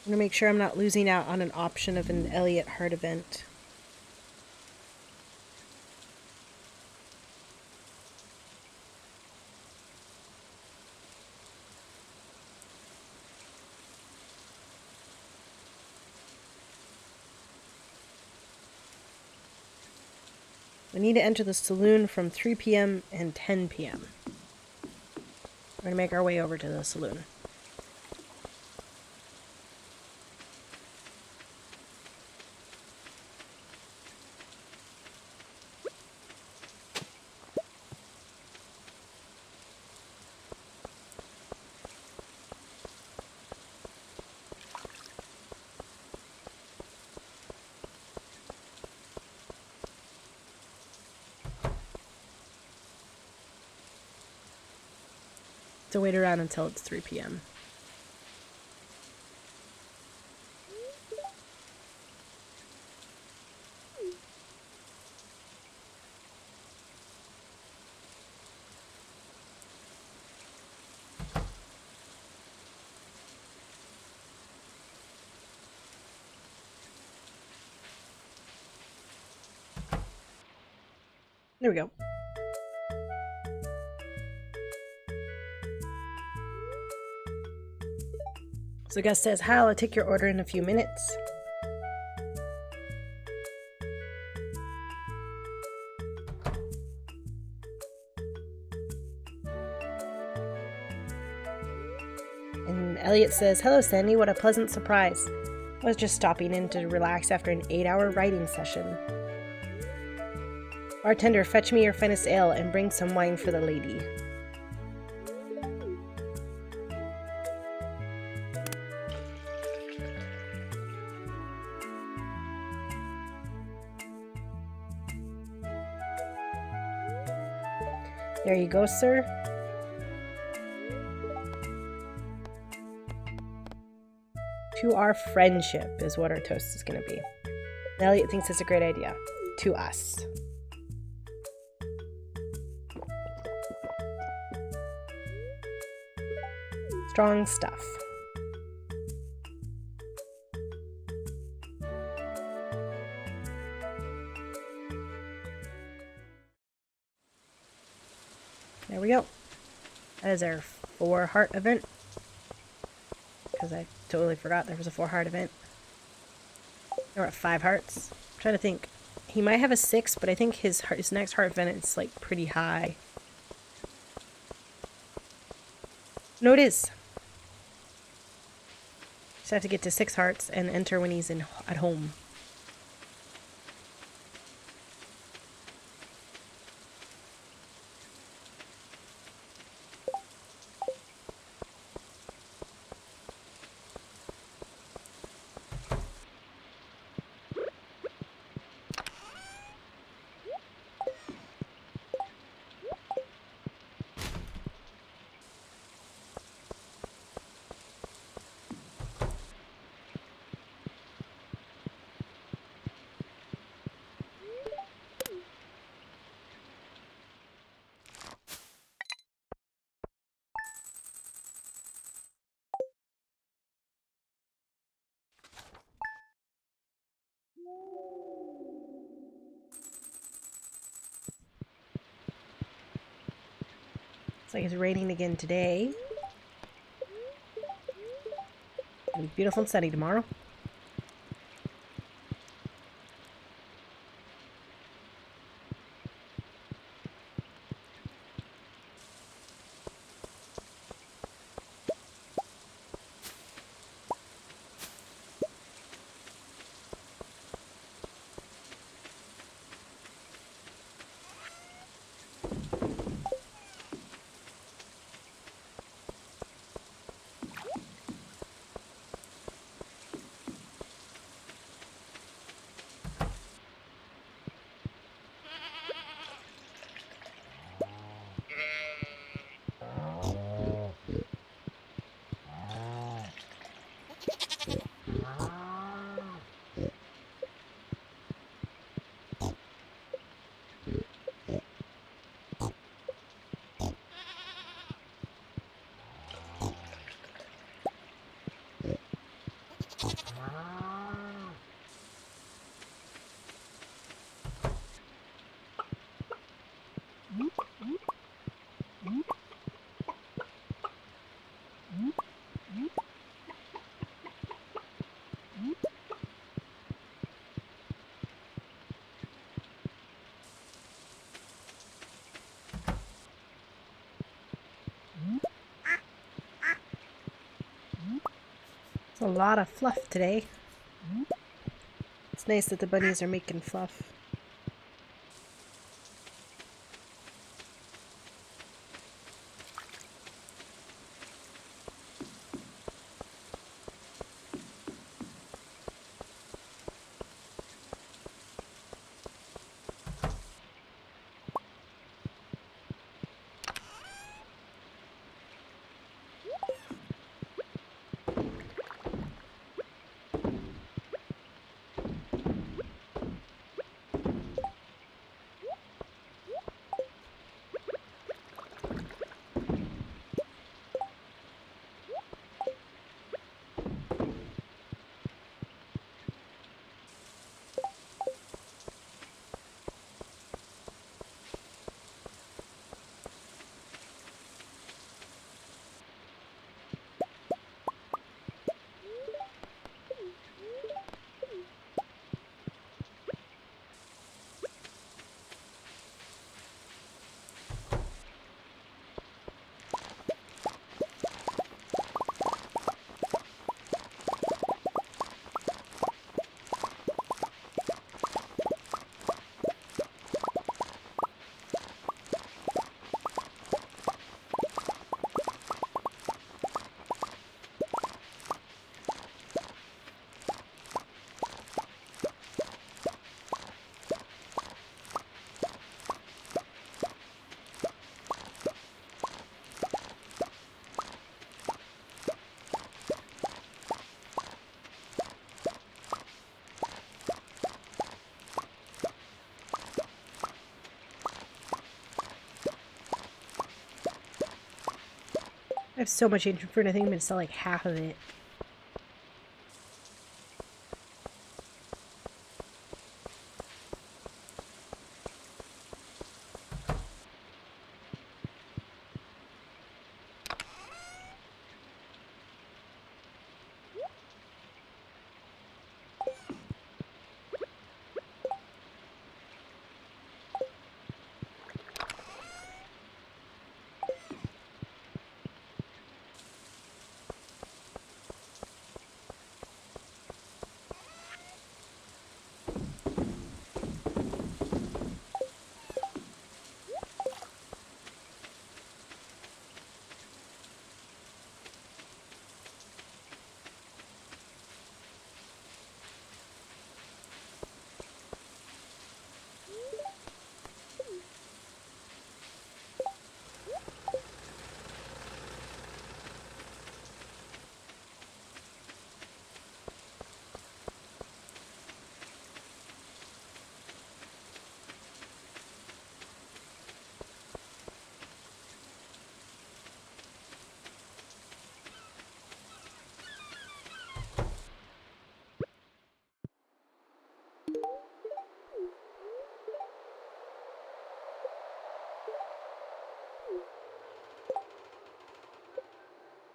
I'm going to make sure I'm not losing out on an option of an Elliot Heart event. We need to enter the saloon from 3 p.m. and 10 p.m. We're going to make our way over to the saloon. To wait around until it's 3 p.m. There we go. So Gus says, Hal, I'll take your order in a few minutes. And Elliot says, hello, Sandy, what a pleasant surprise. I was just stopping in to relax after an 8-hour writing session. Bartender, fetch me your finest ale and bring some wine for the lady. There you go, sir. To our friendship is what our toast is going to be. Elliot thinks it's a great idea. To us. Strong stuff. There we go. That is our 4-heart event. Because I totally forgot there was a 4-heart event. We're at 5 hearts. I'm trying to think. He might have a 6, but I think his next heart event is like pretty high. No, it is. Just have to get to 6 hearts and enter when he's at home. Looks like it's raining again today. It'll be beautiful and sunny tomorrow. A lot of fluff today. It's nice that the bunnies are making fluff. I have so much ancient fruit, I think I'm going to sell like half of it.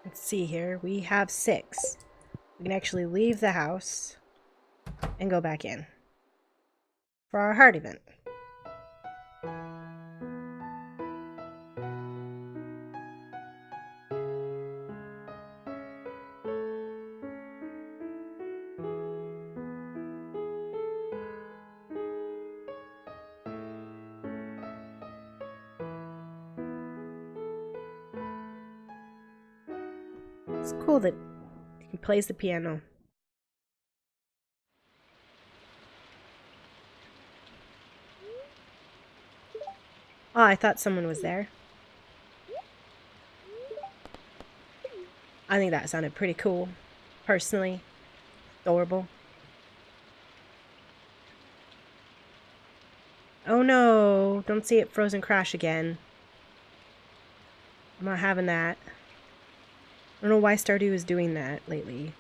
Let's see here. We have 6. We can actually leave the house and go back in for our heart event. It's cool that he plays the piano. Oh, I thought someone was there. I think that sounded pretty cool, personally. Adorable. Oh no, don't see it frozen crash again. I'm not having that. I don't know why Stardew is doing that lately.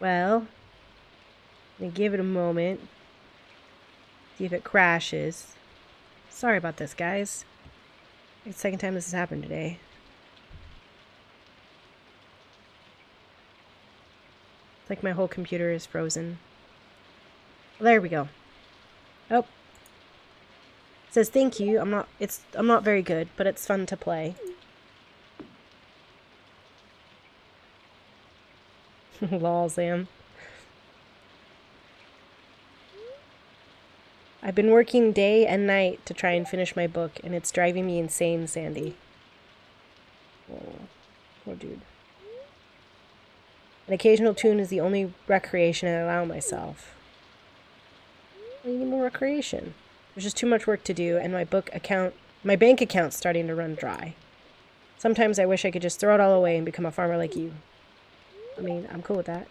Well, I'm gonna give it a moment. See if it crashes. Sorry about this, guys. It's the second time this has happened today. It's like my whole computer is frozen. Well, there we go. Oh. says thank you. I'm not very good, but it's fun to play. Lol, Sam. I've been working day and night to try and finish my book, and it's driving me insane, Sandy. Oh, poor dude. An occasional tune is the only recreation I allow myself. I need more recreation. There's just too much work to do, and my bank account's starting to run dry. Sometimes I wish I could just throw it all away and become a farmer like you. I mean, I'm cool with that.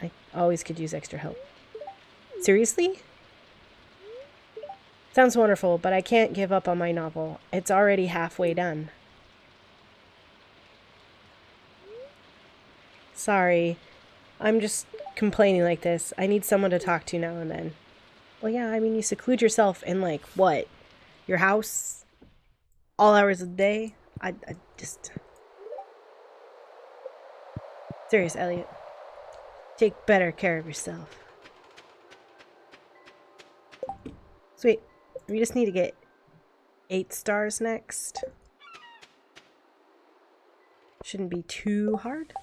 I always could use extra help. Seriously? Sounds wonderful, but I can't give up on my novel. It's already halfway done. Sorry. I'm just complaining like this. I need someone to talk to now and then. Well, yeah, I mean, you seclude yourself in, like, what? Your house? All hours of the day? I just... Serious, Elliot. Take better care of yourself. Sweet. We just need to get 8 stars next. Shouldn't be too hard.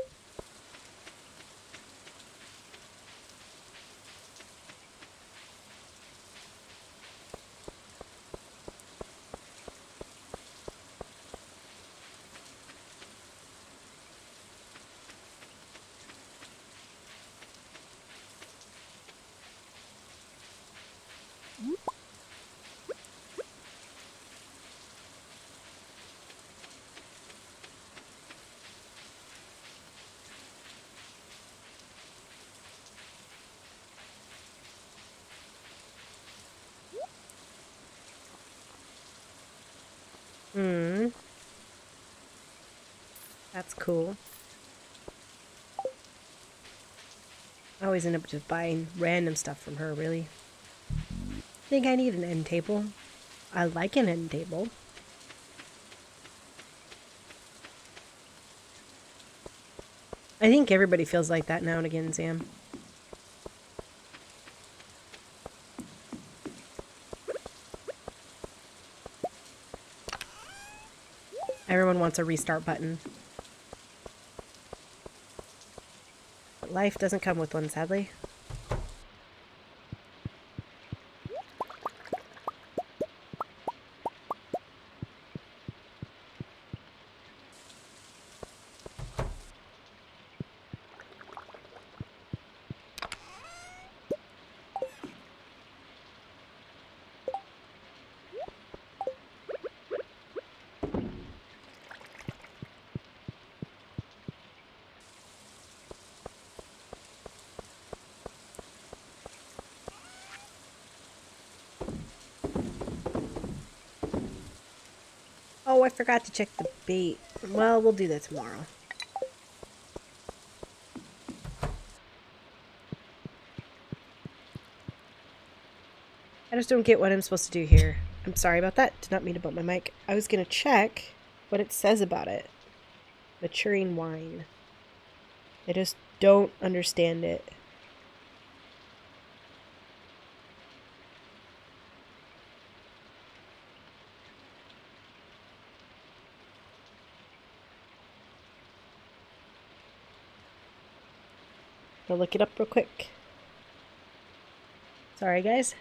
That's cool. I always end up just buying random stuff from her, really. Think I need an end table. I like an end table. I think everybody feels like that now and again, Sam. Everyone wants a restart button. But life doesn't come with one, sadly. Oh, I forgot to check the bait. Well, we'll do that tomorrow. I just don't get what I'm supposed to do here. I'm sorry about that. Did not mean to bump my mic. I was gonna check what it says about it. Maturing wine. I just don't understand it. I'll look it up real quick. Sorry, guys.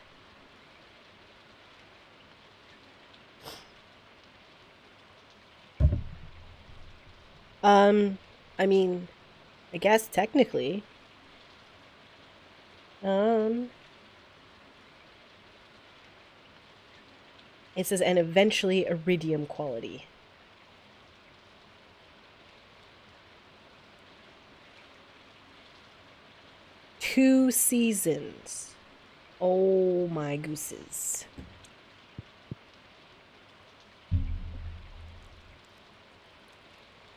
I mean, I guess technically. It says, and eventually iridium quality. Two seasons. Oh my gooses.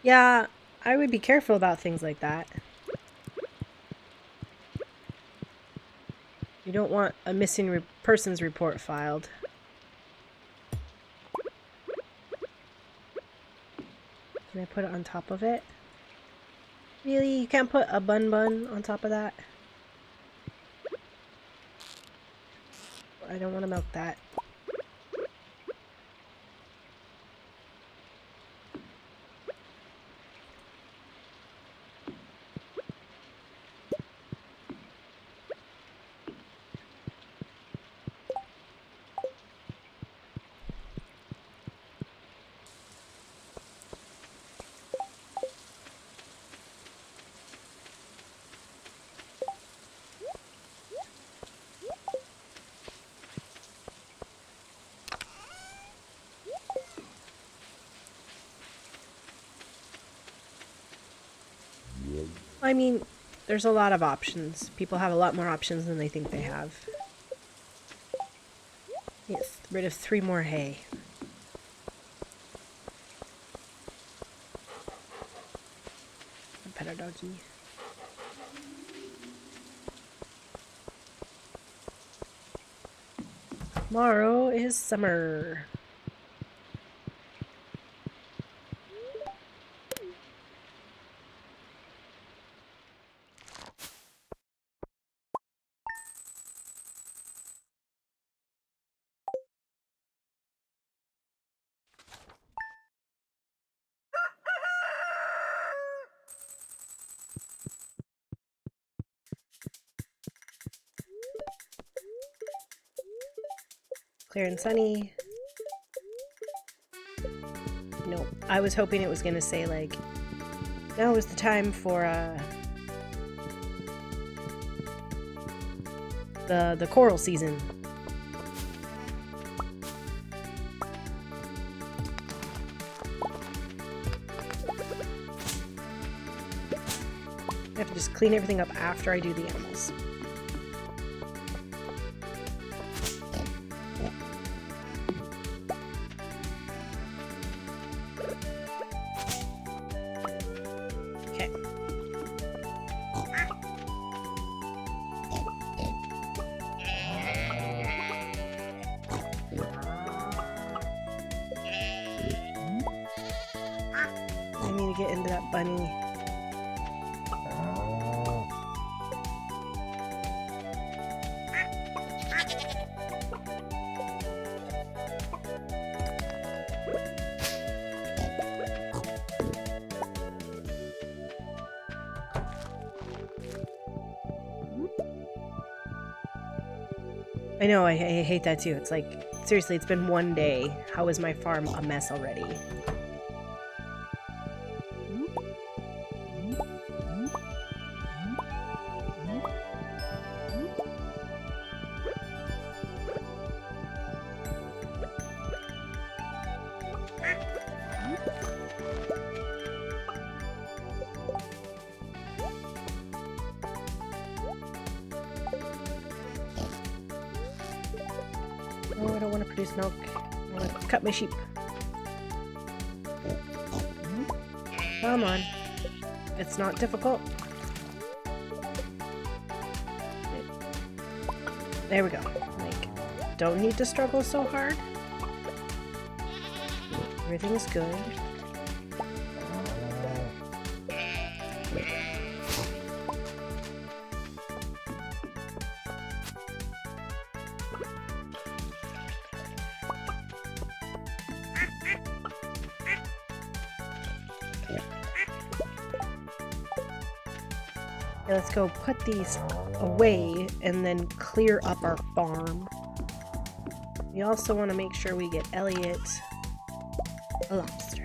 Yeah, I would be careful about things like that. You don't want a missing persons report filed. Can I put it on top of it? Really? You can't put a bun on top of that? I don't want to milk that. I mean, there's a lot of options. People have a lot more options than they think they have. Get rid of 3 more hay. Pet our doggy. Tomorrow is summer. Clear and sunny. Nope. I was hoping it was gonna say, like, now is the time for, the coral season. I have to just clean everything up after I do the animals. Get into that bunny. I know, I hate that too. It's like, seriously, it's been 1 day. How is my farm a mess already? Oh, I don't want to produce milk. I want to cut my sheep. Come on. It's not difficult. There we go. Like, don't need to struggle so hard. Everything is good. Let's go put these away and then clear up our farm. We also want to make sure we get Elliot a lobster.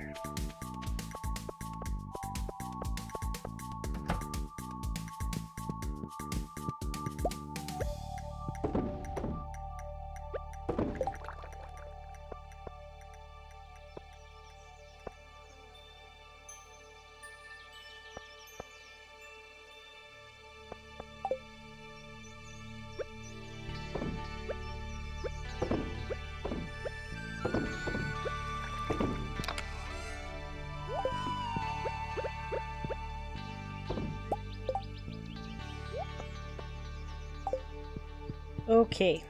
Okay.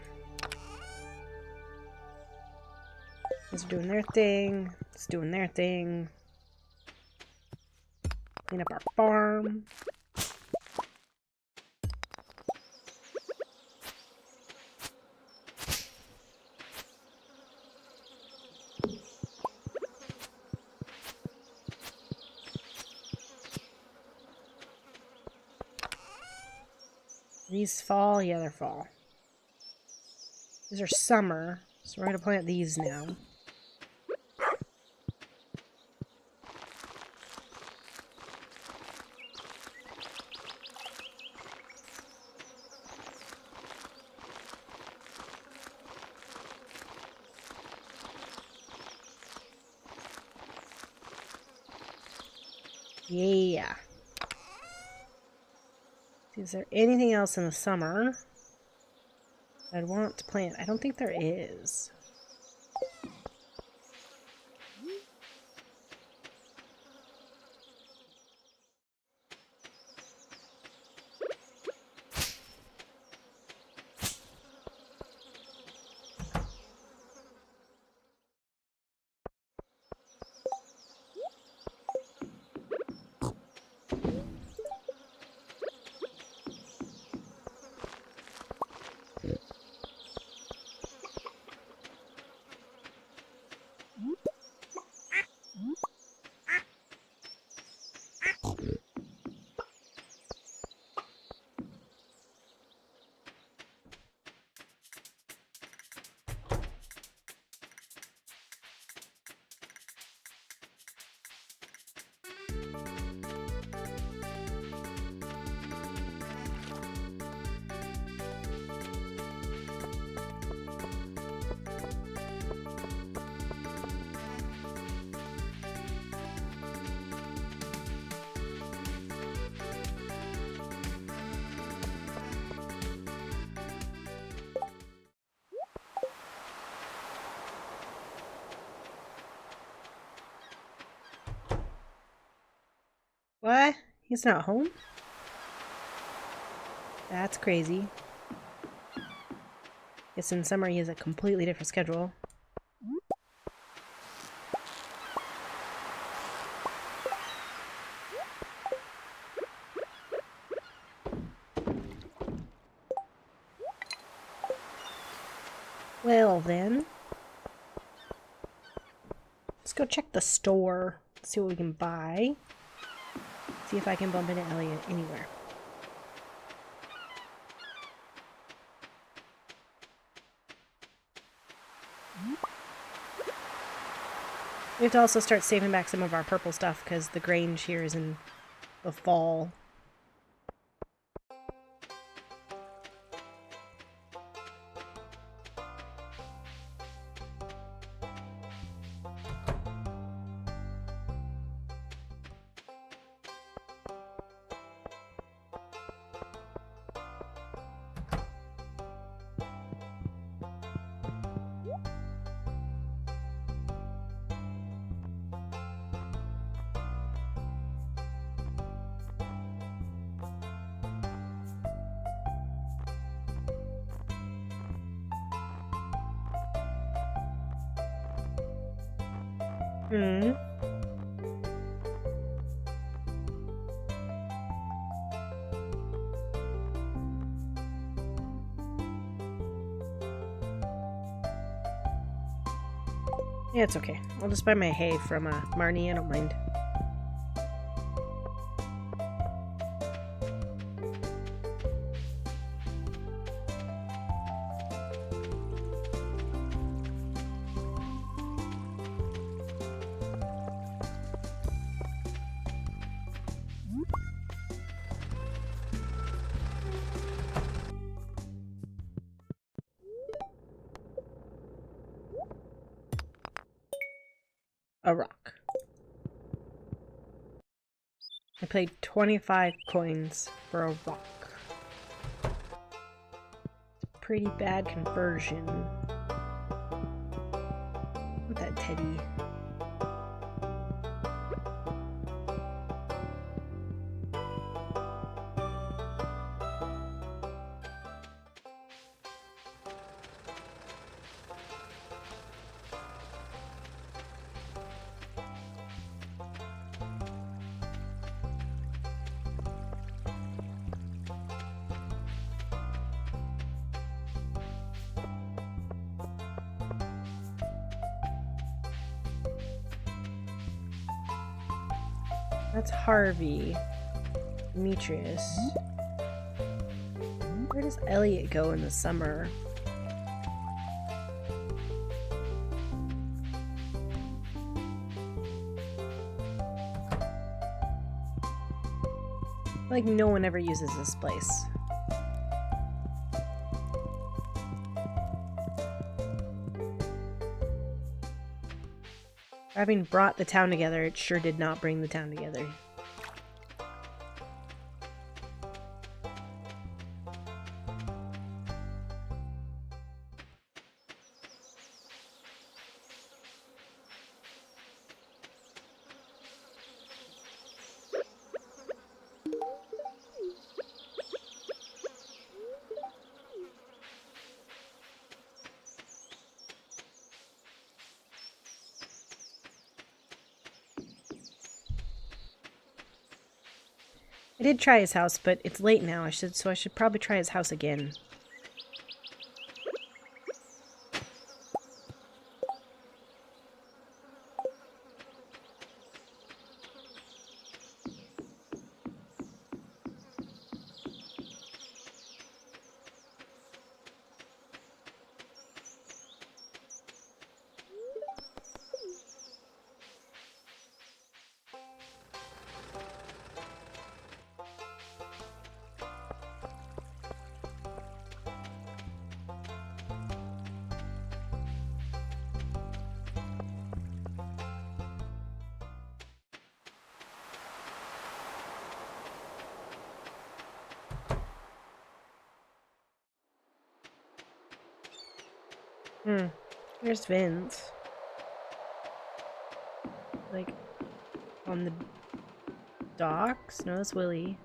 These are doing their thing. It's doing their thing. Clean up our farm. these fall? Yeah, they're fall. These are summer, so we're going to plant these now. Yeah. Is there anything else in the summer I'd want to plant? I don't think there is. What? He's not home? That's crazy. Guess in summer he has a completely different schedule. Well then. Let's go check the store. See what we can buy. See if I can bump into Elliot anywhere. We have to also start saving back some of our purple stuff because the Grange here is in the fall. Hmm. Yeah, it's okay. I'll just buy my hay from Marnie, I don't mind. A rock. I paid 25 coins for a rock. Pretty bad conversion. Look at that teddy. That's Harvey. Demetrius. does Elliot go in the summer? Like, no one ever uses this place. Having brought the town together, it sure did not bring the town together. I did try his house, but it's late now. I should probably try his house again. Where's Vince? Like, on the docks? No, that's Willie.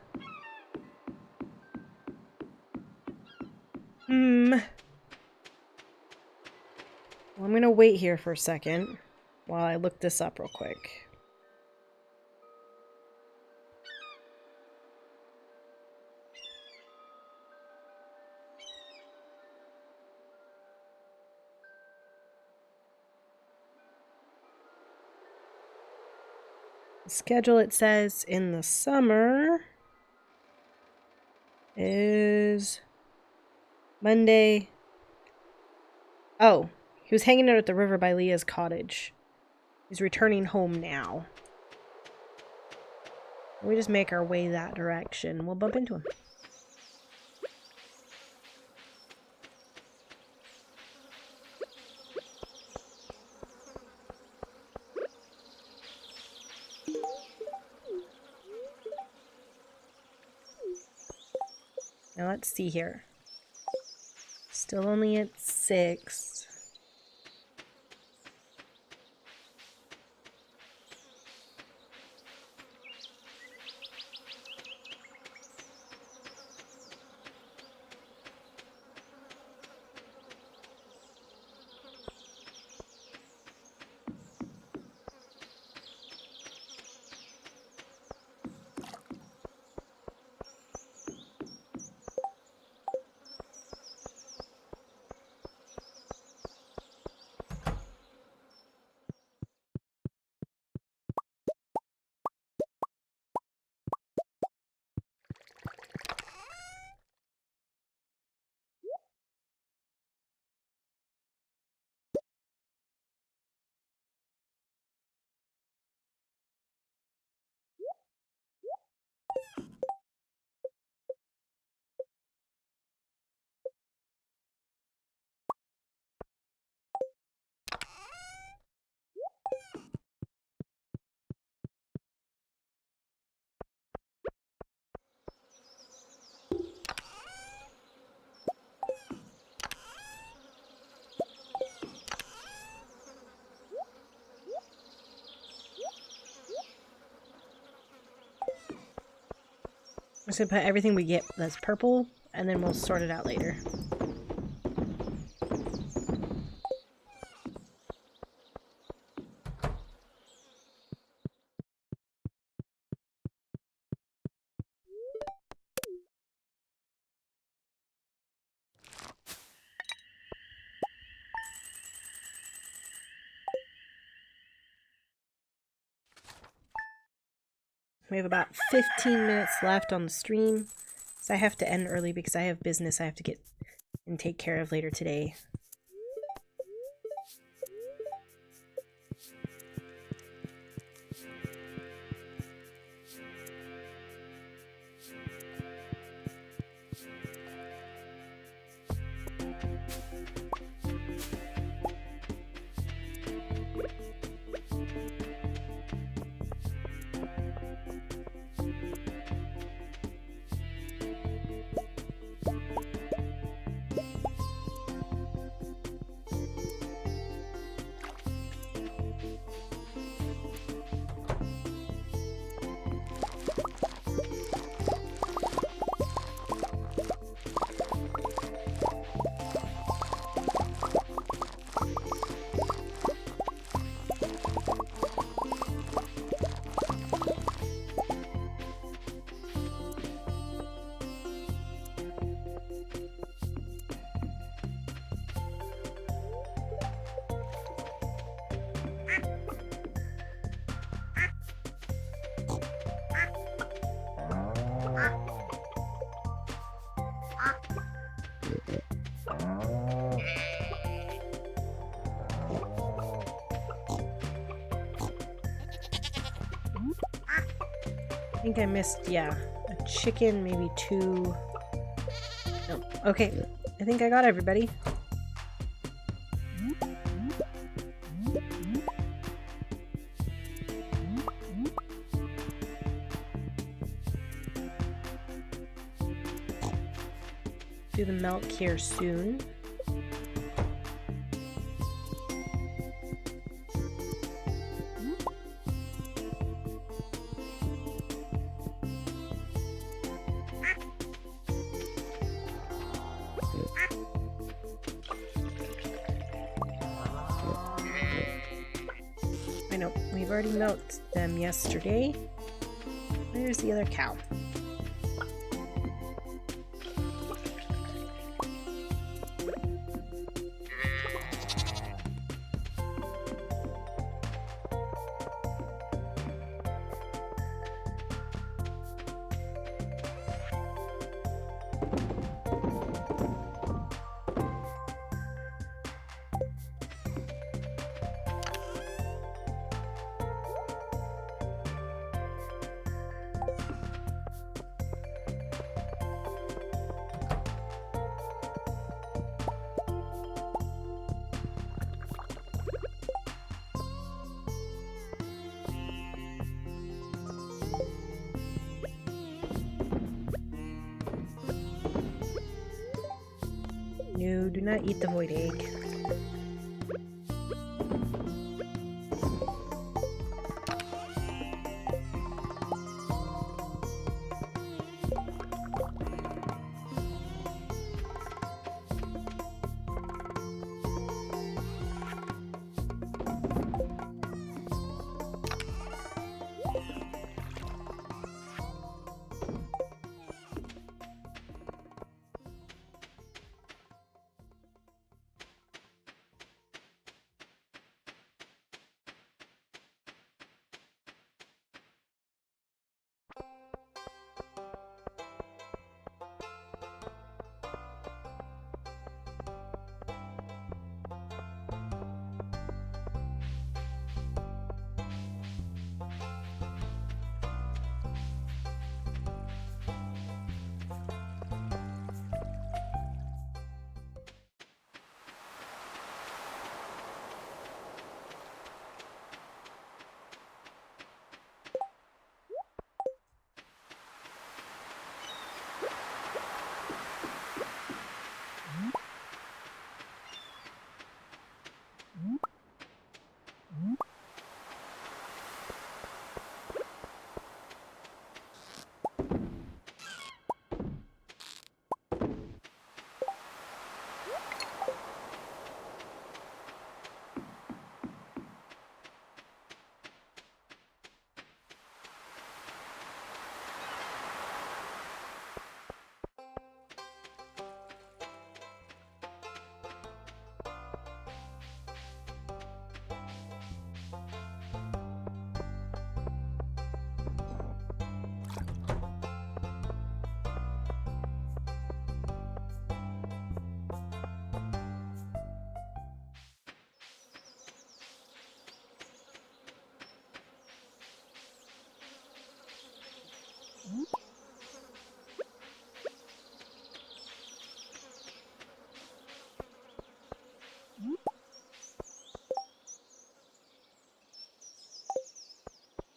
Well, I'm gonna wait here for a second while I look this up real quick. The schedule, it says in the summer is Monday. Oh, he was hanging out at the river by Leah's cottage. He's returning home now. We just make our way that direction. We'll bump into him. Now let's see here. Still only at 6. I'm just gonna put everything we get that's purple, and then we'll sort it out later. We have about 15 minutes left on the stream. So I have to end early because I have business I have to get and take care of later today. I think I missed, yeah, a chicken, maybe 2. No, okay. I think I got everybody. Do the milk here soon. I know, we've already milked them yesterday. Where's the other cow? No, do not eat the void egg.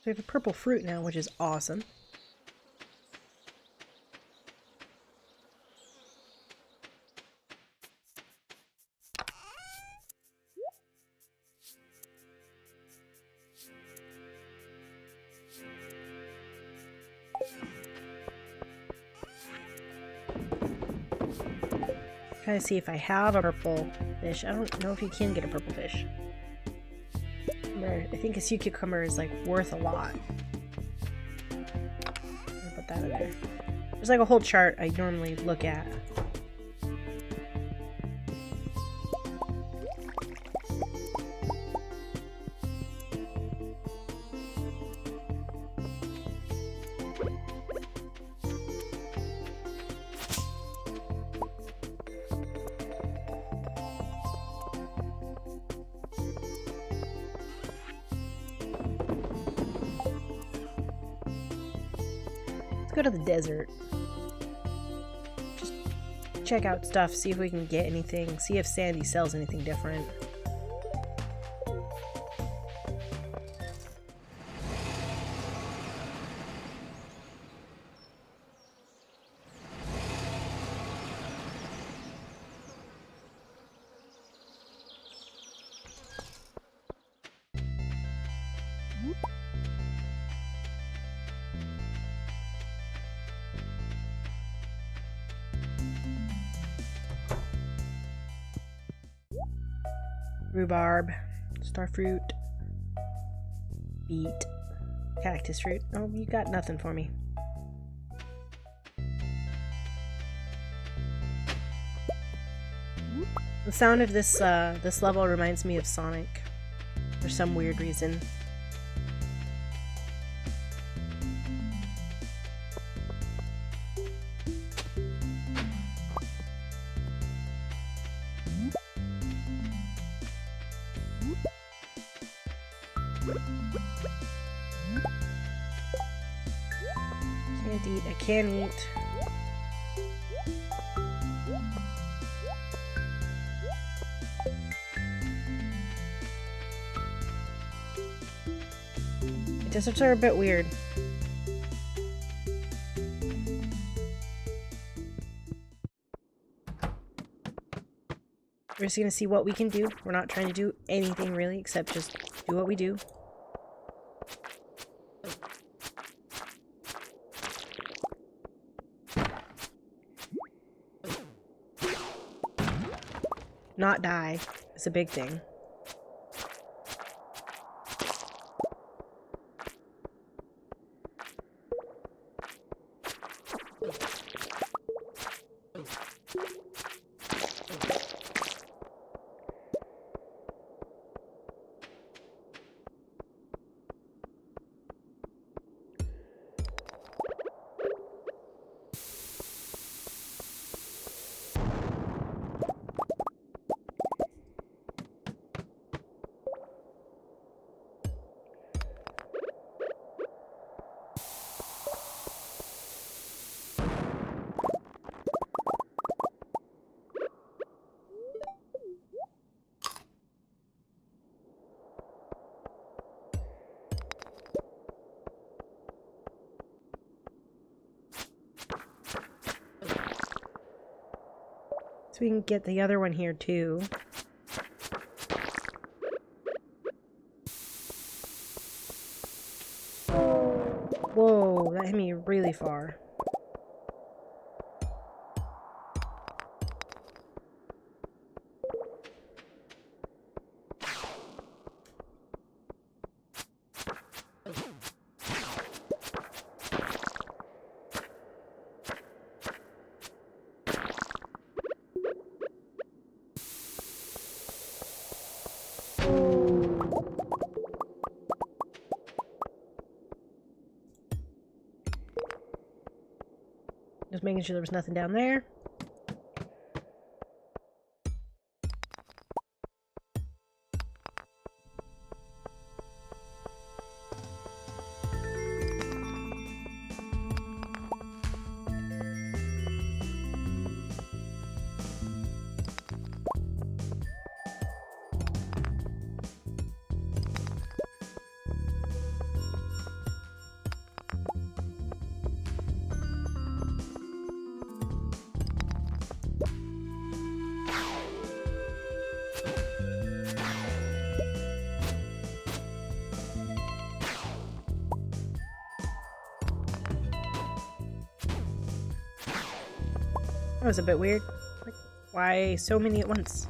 we have a purple fruit now, which is awesome. Trying to see if I have a purple fish. I don't know if you can get a purple fish. I think a sea cucumber is like worth a lot. I'll put that in there. There's like a whole chart I normally look at. Go to the desert. Just check out stuff, see if we can get anything, see if Sandy sells anything different. Rhubarb, starfruit, beet, cactus fruit. Oh, you got nothing for me. The sound of this this level reminds me of Sonic for some weird reason. Can't eat. I can't eat. Deserts are a bit weird. We're just gonna see what we can do. We're not trying to do anything really except just do what we do. Not die is a big thing. So we can get the other one here too. Whoa, that hit me really far. Just making sure there was nothing down there. That was a bit weird. Like, why so many at once?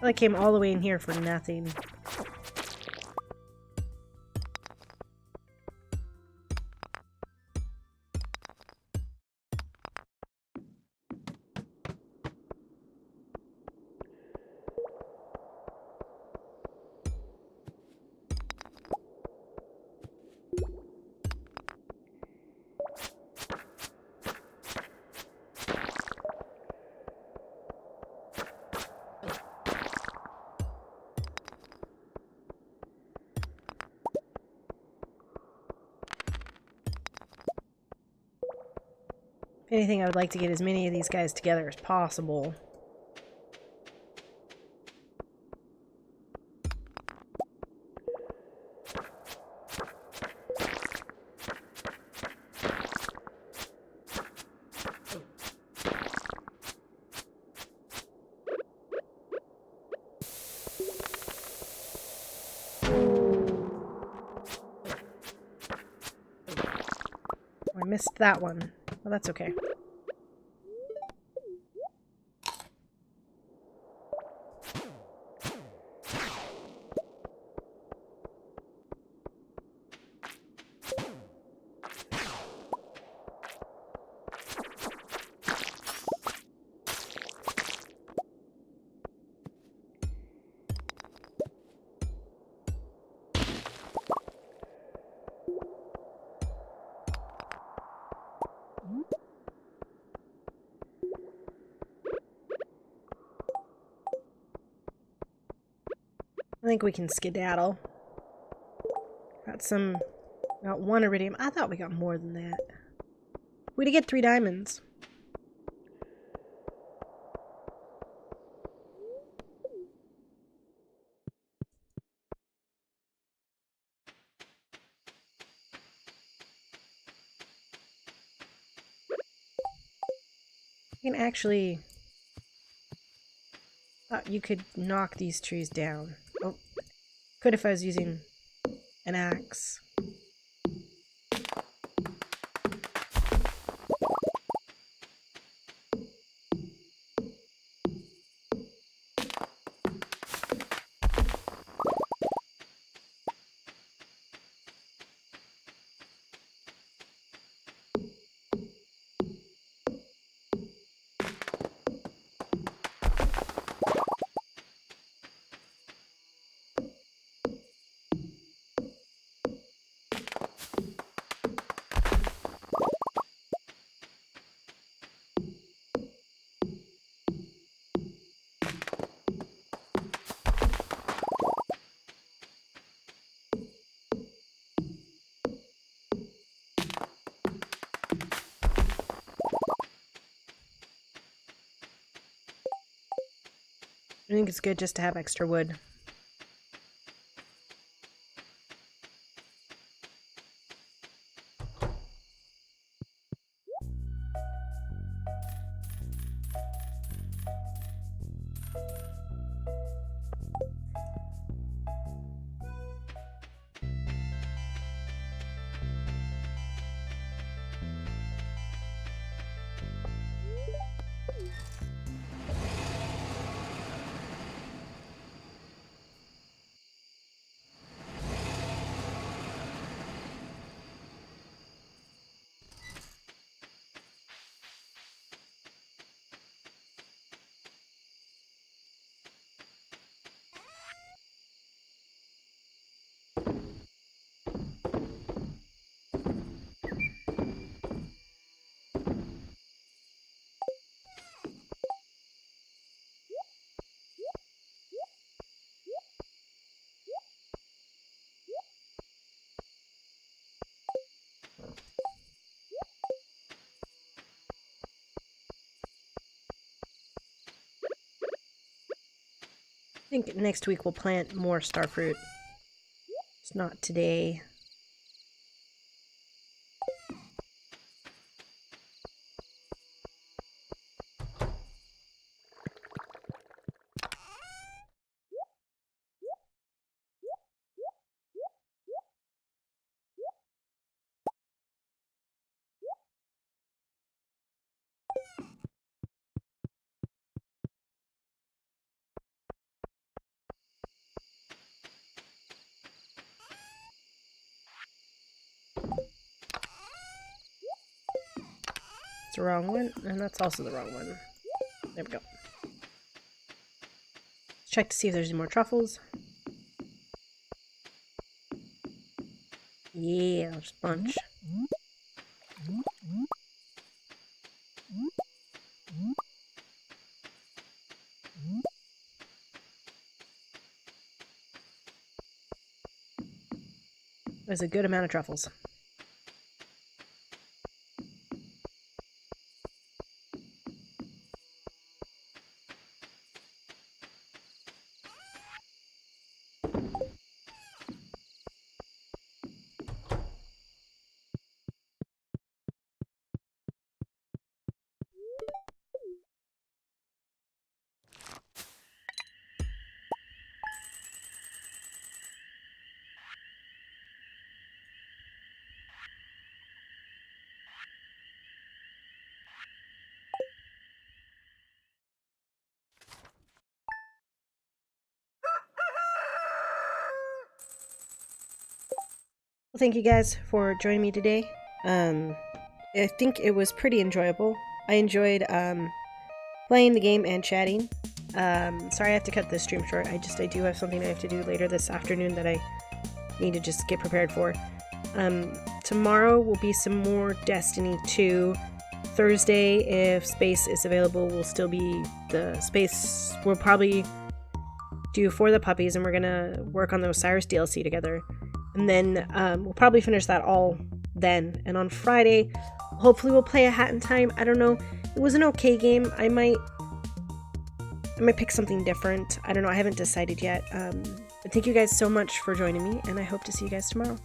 I came all the way in here for nothing. If anything, I would like to get as many of these guys together as possible. I missed that one. Well, that's okay. I think we can skedaddle. Got one iridium. I thought we got more than that. We did get 3 diamonds. You can actually... thought you could knock these trees down. Oh, could if I was using an axe. I think it's good just to have extra wood. think next week we'll plant more starfruit. It's not today. It's the wrong one, and that's also the wrong one. There we go. Let's check to see if there's any more truffles. Yeah, there's a bunch. There's a good amount of truffles. Well, thank you guys for joining me today. I think it was pretty enjoyable. I enjoyed playing the game and chatting. Sorry I have to cut this stream short. I do have something I have to do later this afternoon that I need to just get prepared for. Tomorrow will be some more Destiny 2. Thursday, if space is available, will still be the space. We'll probably do For the Puppies, and we're gonna work on the Osiris DLC together. And then we'll probably finish that all then. And on Friday, hopefully we'll play a Hat in Time. I don't know. It was an okay game. I might pick something different. I don't know. I haven't decided yet. But thank you guys so much for joining me, and I hope to see you guys tomorrow.